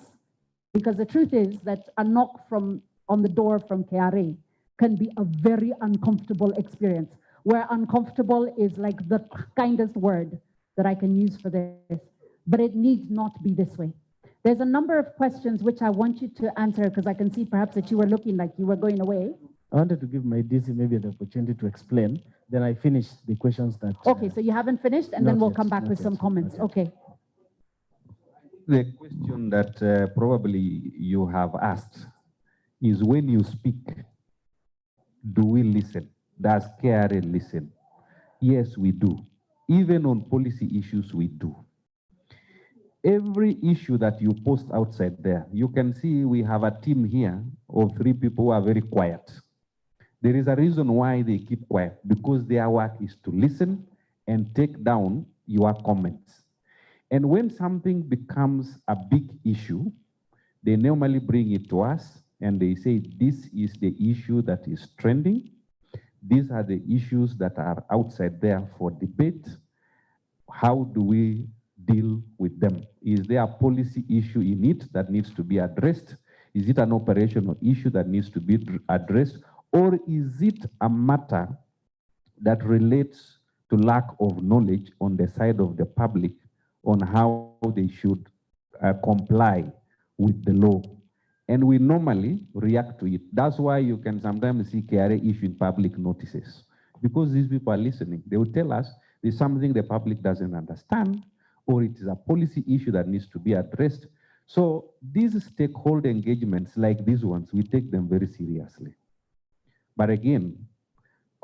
because the truth is that a knock on the door from KRA can be a very uncomfortable experience, where uncomfortable is like the kindest word that I can use for this, but it needs not be this way. There's a number of questions which I want you to answer, because I can see perhaps that you were looking like you were going away. I wanted to give my DC maybe the opportunity to explain. Then I finish the questions that... Okay, so you haven't finished, and then we'll come back with some comments. Okay. The question that probably you have asked is, when you speak, do we listen? Does KRA listen? Yes, we do. Even on policy issues, we do. Every issue that you post outside there, you can see we have a team here of 3 people who are very quiet. There is a reason why they keep quiet, because their work is to listen and take down your comments. And when something becomes a big issue, they normally bring it to us and they say, this is the issue that is trending. These are the issues that are outside there for debate. How do we deal with them? Is there a policy issue in it that needs to be addressed? Is it an operational issue that needs to be addressed, or is it a matter that relates to lack of knowledge on the side of the public on how they should comply with the law? And we normally react to it. That's why you can sometimes see KRA issuing public notices, because these people are listening. They will tell us there's something the public doesn't understand, or it is a policy issue that needs to be addressed. So these stakeholder engagements like these ones, we take them very seriously. But again,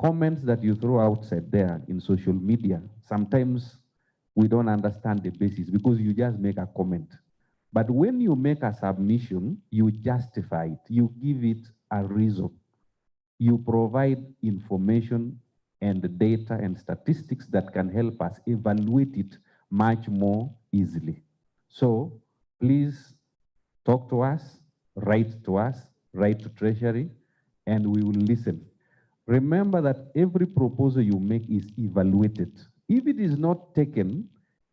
comments that you throw outside there in social media, sometimes we don't understand the basis because you just make a comment. But when you make a submission, you justify it, you give it a reason. You provide information and data and statistics that can help us evaluate it much more easily. So please talk to us, write to Treasury, and we will listen. Remember that every proposal you make is evaluated. If it is not taken,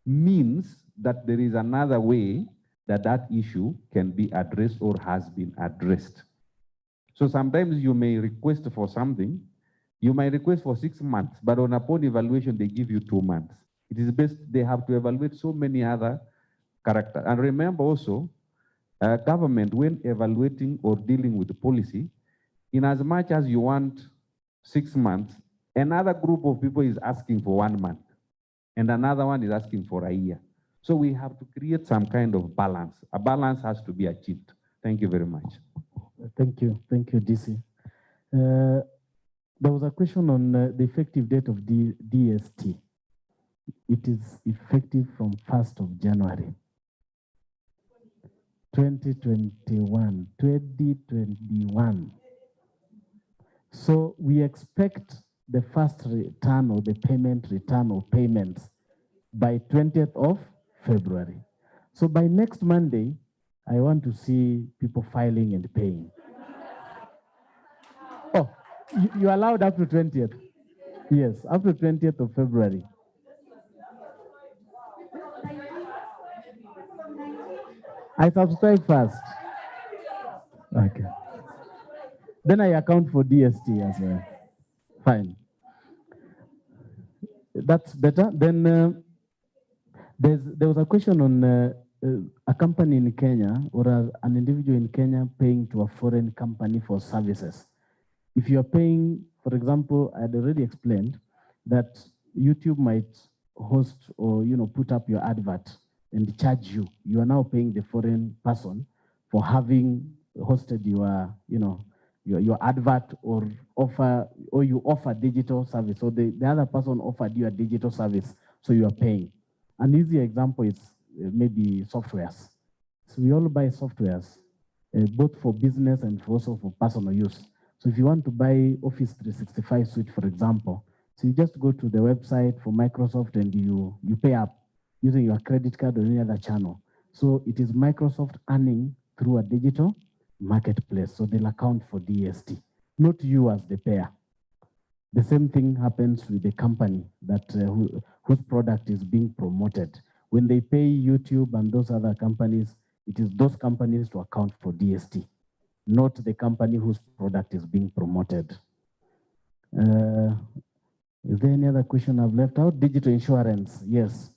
means that there is another way that that issue can be addressed or has been addressed. So sometimes you may request for something, you might request for 6 months, but upon evaluation, they give you 2 months. It is best they have to evaluate so many other characters. And remember also, government, when evaluating or dealing with the policy, in as much as you want 6 months, another group of people is asking for 1 month, and another one is asking for a year. So we have to create some kind of balance. A balance has to be achieved. Thank you very much. Thank you, DC. There was a question on the effective date of DST. It is effective from 1st of January. 2021. So we expect the first return or the return of payments by 20th of February. So by next Monday, I want to see people filing and paying. Oh, you allowed up to 20th? Yes, up to 20th of February. I subscribe first. Okay. Then I account for DST as well. Fine. That's better. Then there was a question on a company in Kenya or an individual in Kenya paying to a foreign company for services. If you are paying, for example, I had already explained that YouTube might host or put up your advert and charge you. You are now paying the foreign person for having hosted your your advert or you offer digital service. So the other person offered you a digital service, so you are paying. An easy example is maybe softwares. So we all buy softwares, both for business and also for personal use. So if you want to buy Office 365 suite, for example, so you just go to the website for Microsoft and you pay up using your credit card or any other channel. So it is Microsoft earning through a digital marketplace. So they'll account for DST, not you as the payer. The same thing happens with the company that whose product is being promoted. When they pay YouTube and those other companies, it is those companies to account for DST, not the company whose product is being promoted. Is there any other question I've left out? Digital insurance, yes.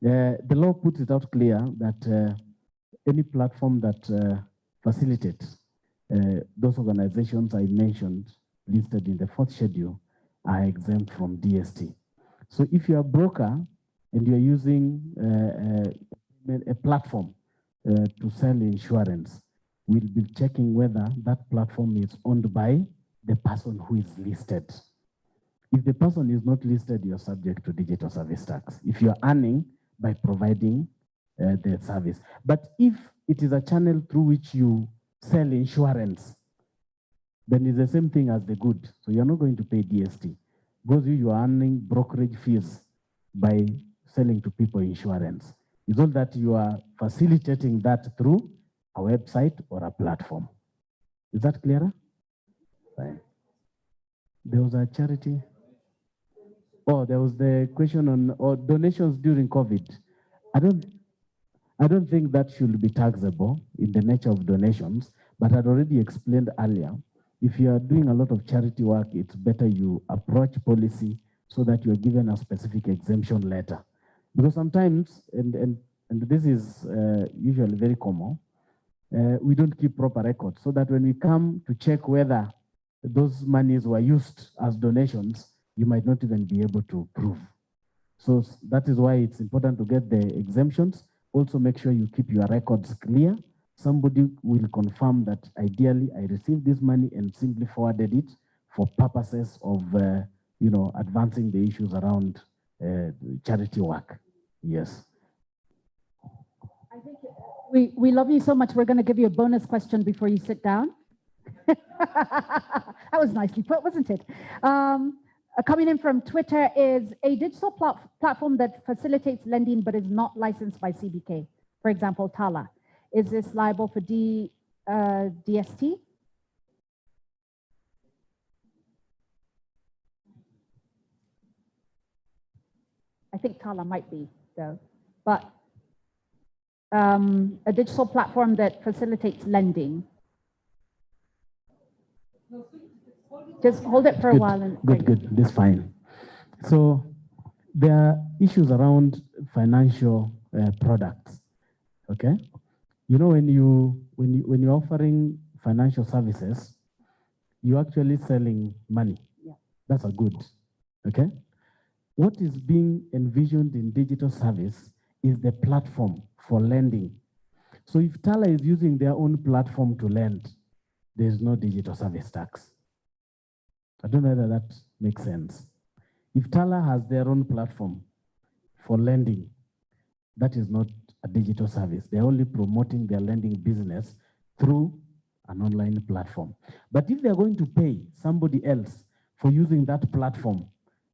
The law puts it out clear that any platform that facilitates those organizations I mentioned listed in the 4th schedule are exempt from DST. So if you're a broker and you're using a platform to sell insurance, we'll be checking whether that platform is owned by the person who is listed. If the person is not listed, you're subject to digital service tax if you're earning by providing the service. But if it is a channel through which you sell insurance, then it's the same thing as the good. So you're not going to pay DST because you are earning brokerage fees by selling to people insurance. It's not that you are facilitating that through a website or a platform. Is that clearer? Fine. There was a charity. Oh, there was the question on donations during COVID. I don't think that should be taxable in the nature of donations, But I'd already explained earlier, if you are doing a lot of charity work, it's better you approach policy so that you're given a specific exemption letter. Because sometimes, and this is usually very common, we don't keep proper records, so that when we come to check whether those monies were used as donations, you might not even be able to prove. So that is why it's important to get the exemptions. Also make sure you keep your records clear. Somebody will confirm that ideally I received this money and simply forwarded it for purposes of advancing the issues around charity work. Yes. I think we love you so much. We're going to give you a bonus question before you sit down. That was nicely put, wasn't it? Coming in from Twitter is a digital platform that facilitates lending but is not licensed by CBK. For example, Tala. Is this liable for DST? I think Tala might be, though. But a digital platform that facilitates lending. Just hold it for a while. And Good. That's fine. So there are issues around financial products. Okay, you know when you're offering financial services, you're actually selling money. Yeah. That's a good. Okay. What is being envisioned in digital service is the platform for lending. So if Tala is using their own platform to lend, there's no digital service tax. I don't know whether that makes sense. If Tala has their own platform for lending, that is not a digital service. They're only promoting their lending business through an online platform. But if they're going to pay somebody else for using that platform,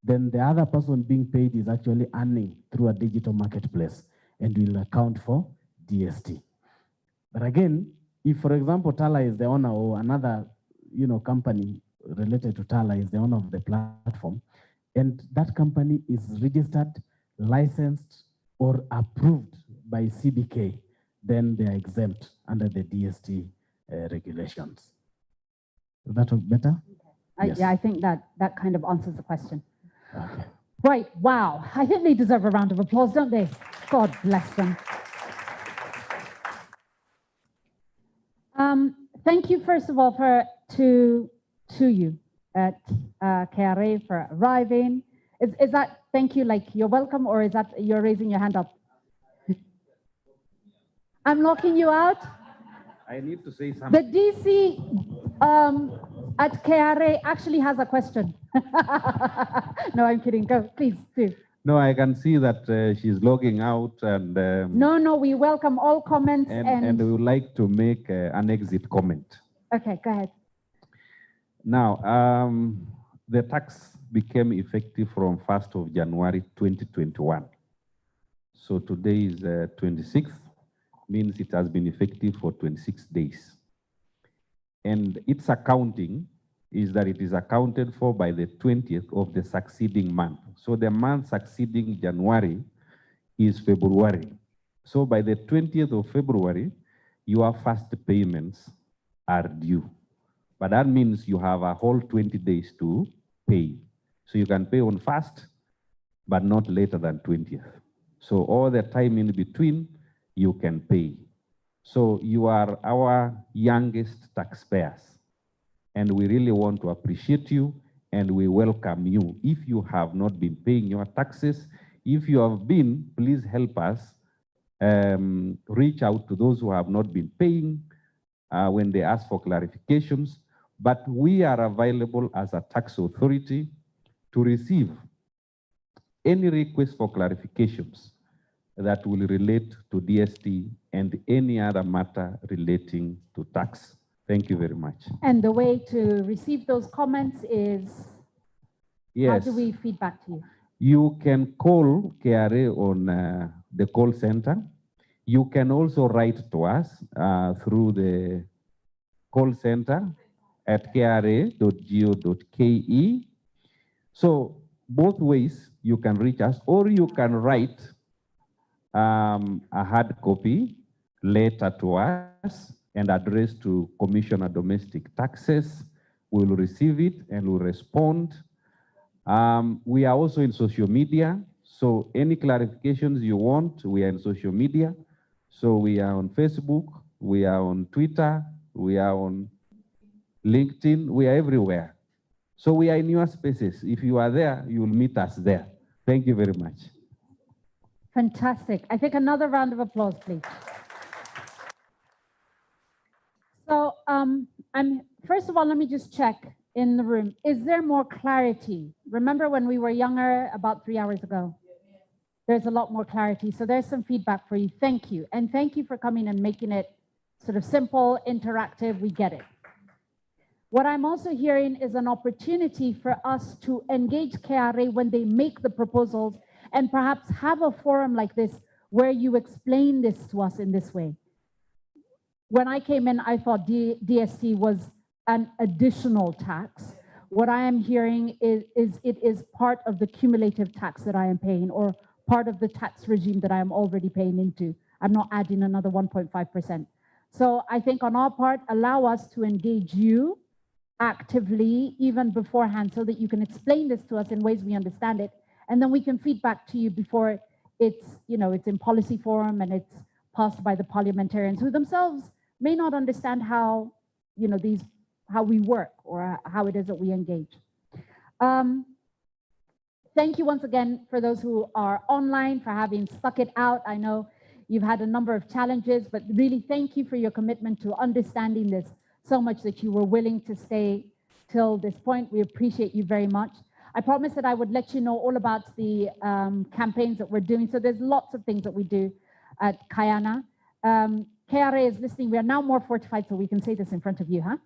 then the other person being paid is actually earning through a digital marketplace and will account for DST. But again, if, for example, Tala is the owner or another company related to Tala is the owner of the platform, and that company is registered, licensed, or approved by CBK, then they are exempt under the DST regulations. Is that better? Yes. Yeah, I think that kind of answers the question. Okay. Right, wow. I think they deserve a round of applause, don't they? God bless them. Thank you, first of all, to you at KRA for arriving. Is that thank you like you're welcome, or is that you're raising your hand up? I'm locking you out. I need to say something. The DC at KRA actually has a question. No, I'm kidding. Go, please, do. No, I can see that she's logging out, and no, we welcome all comments, and we would like to make an exit comment. Okay, go ahead. Now, the tax became effective from 1st of January 2021. So today is 26th, means it has been effective for 26 days. And its accounting is that it is accounted for by the 20th of the succeeding month. So the month succeeding January is February. So by the 20th of February, your first payments are due. But that means you have a whole 20 days to pay. So you can pay on 1st, but not later than 20th. So all the time in between, you can pay. So you are our youngest taxpayers. And we really want to appreciate you, and we welcome you. If you have not been paying your taxes, if you have been, please help us reach out to those who have not been paying when they ask for clarifications. But we are available as a tax authority to receive any request for clarifications that will relate to DST and any other matter relating to tax. Thank you very much. And the way to receive those comments is, yes. How do we feed back to you? You can call KRA on the call center. You can also write to us through the call center at kra.go.ke. So both ways you can reach us, or you can write a hard copy letter to us and addressed to Commissioner Domestic Taxes. We will receive it and will respond. We are also in social media. So any clarifications you want, we are in social media. So we are on Facebook, we are on Twitter, we are on LinkedIn, we are everywhere. So we are in your spaces. If you are there, you will meet us there. Thank you very much. Fantastic. I think another round of applause, please. So first of all, let me just check in the room. Is there more clarity? Remember when we were younger, about 3 hours ago? There's a lot more clarity. So there's some feedback for you. Thank you. And thank you for coming and making it sort of simple, interactive. We get it. What I'm also hearing is an opportunity for us to engage KRA when they make the proposals and perhaps have a forum like this where you explain this to us in this way. When I came in, I thought DST was an additional tax. What I am hearing is it is part of the cumulative tax that I am paying, or part of the tax regime that I am already paying into. I'm not adding another 1.5%. So I think on our part, allow us to engage you actively, even beforehand, so that you can explain this to us in ways we understand it. And then we can feed back to you before it's, it's in policy forum and it's passed by the parliamentarians who themselves may not understand how, how we work or how it is that we engage. Thank you once again for those who are online for having stuck it out. I know you've had a number of challenges, but really thank you for your commitment to understanding this so much that you were willing to stay till this point. We appreciate you very much. I promised that I would let you know all about the campaigns that we're doing. So there's lots of things that we do at Kayana. KRA is listening. We are now more fortified, so we can say this in front of you, huh?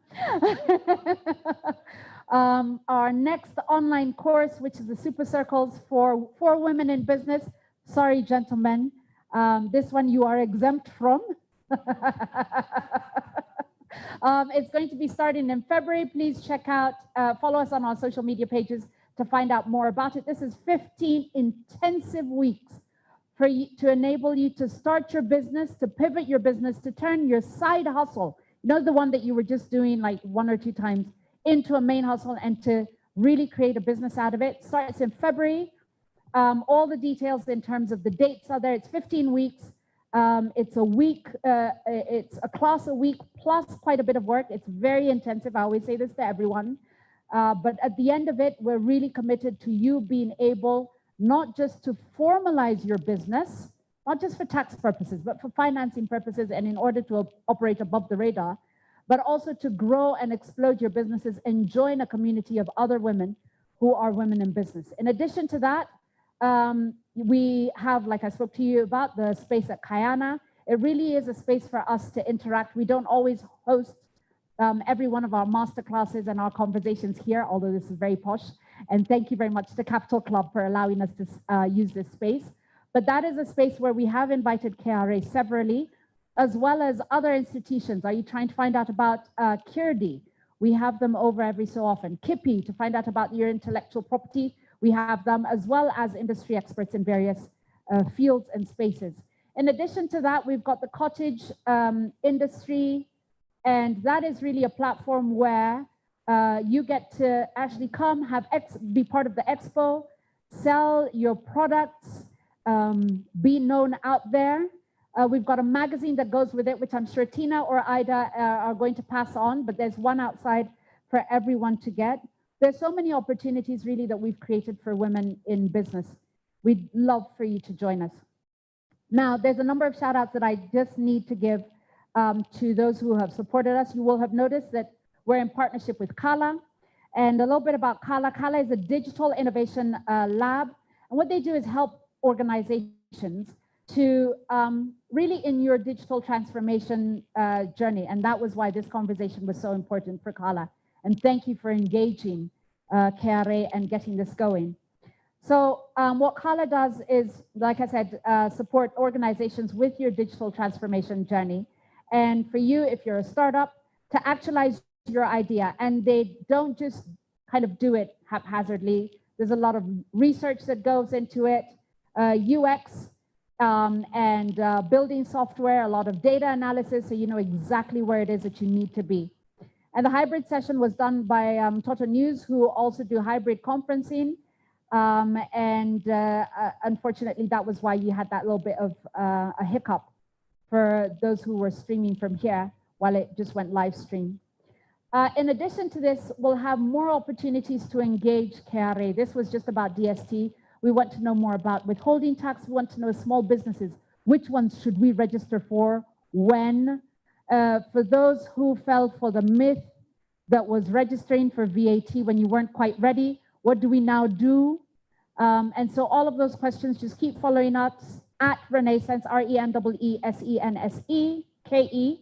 Our next online course, which is the Super Circles for women in business. Sorry, gentlemen. This one you are exempt from. It's going to be starting in February. Please check out, follow us on our social media pages to find out more about it. This is 15 intensive weeks for you, to enable you to start your business, to pivot your business, to turn your side hustle, the one that you were just doing like 1 or 2 times, into a main hustle and to really create a business out of it. Starts in February. All the details in terms of the dates are there. It's 15 weeks. It's a week, it's a class a week plus quite a bit of work. It's very intensive. I always say this to everyone. But at the end of it, we're really committed to you being able not just to formalize your business, not just for tax purposes, but for financing purposes and in order to operate above the radar, but also to grow and explode your businesses and join a community of other women who are women in business. In addition to that, we have, like I spoke to you about, the space at Kayana. It really is a space for us to interact. We don't always host every one of our master classes and our conversations here, although this is very posh. And thank you very much to Capital Club for allowing us to use this space. But that is a space where we have invited KRA severally, as well as other institutions. Are you trying to find out about KIRDI? We have them over every so often. KIPI, to find out about your intellectual property. We have them, as well as industry experts in various fields and spaces. In addition to that, we've got the cottage industry, and that is really a platform where you get to actually come, be part of the expo, sell your products, be known out there. We've got a magazine that goes with it, which I'm sure Tina or Ida are going to pass on, but there's one outside for everyone to get. There's so many opportunities really that we've created for women in business. We'd love for you to join us. Now, there's a number of shout outs that I just need to give to those who have supported us. You will have noticed that we're in partnership with Kala. And a little bit about Kala. Kala is a digital innovation lab. And what they do is help organizations to really in your digital transformation journey. And that was why this conversation was so important for Kala. And thank you for engaging KRA and getting this going. So what Kala does is, like I said, support organizations with your digital transformation journey. And for you, if you're a startup, to actualize your idea. And they don't just kind of do it haphazardly. There's a lot of research that goes into it, UX, and building software, a lot of data analysis, so you know exactly where it is that you need to be. And the hybrid session was done by Toto News, who also do hybrid conferencing. Unfortunately, that was why you had that little bit of a hiccup for those who were streaming from here while it just went live stream. In addition to this, we'll have more opportunities to engage KRA. This was just about DST. We want to know more about withholding tax. We want to know small businesses. Which ones should we register for? When? For those who fell for the myth that was registering for VAT when you weren't quite ready, what do we now do? And so all of those questions, just keep following us at Renaissance, RENESSENSEKE,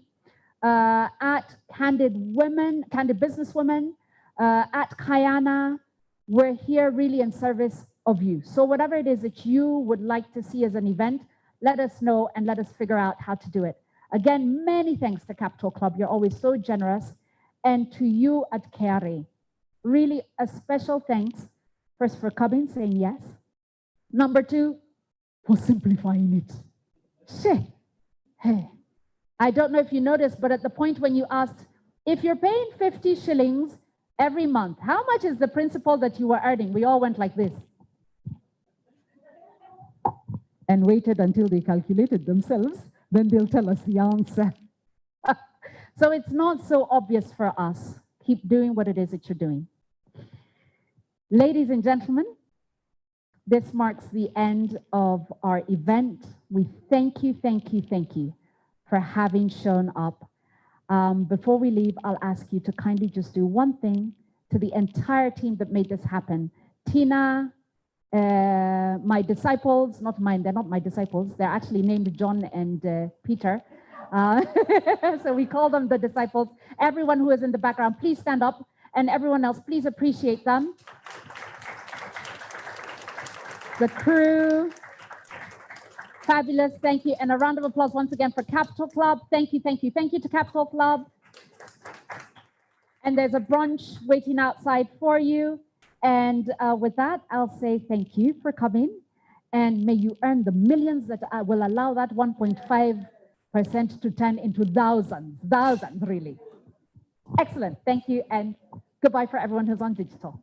at Candid Businesswomen, at Kayana. We're here really in service of you. So whatever it is that you would like to see as an event, let us know and let us figure out how to do it. Again, many thanks to Capital Club. You're always so generous. And to you at KRA, really a special thanks, first for coming, saying yes. Number two, for simplifying it. Shit. Hey, I don't know if you noticed, but at the point when you asked, if you're paying 50 shillings every month, how much is the principal that you were earning? We all went like this. And waited until they calculated themselves, then they'll tell us the answer. So it's not so obvious for us. Keep doing what it is that you're doing. Ladies and gentlemen, this marks the end of our event. We thank you for having shown up. Before we leave, I'll ask you to kindly just do one thing to the entire team that made this happen. Tina, my disciples, not mine, they're not my disciples. They're actually named John and Peter. So we call them the disciples. Everyone who is in the background, please stand up. And everyone else, please appreciate them. The crew, fabulous, thank you. And a round of applause once again for Capital Club. Thank you to Capital Club. And there's a brunch waiting outside for you. And with that, I'll say thank you for coming. And may you earn the millions that will allow that 1.5% to turn into thousands really. Excellent, thank you. And goodbye for everyone who's on digital.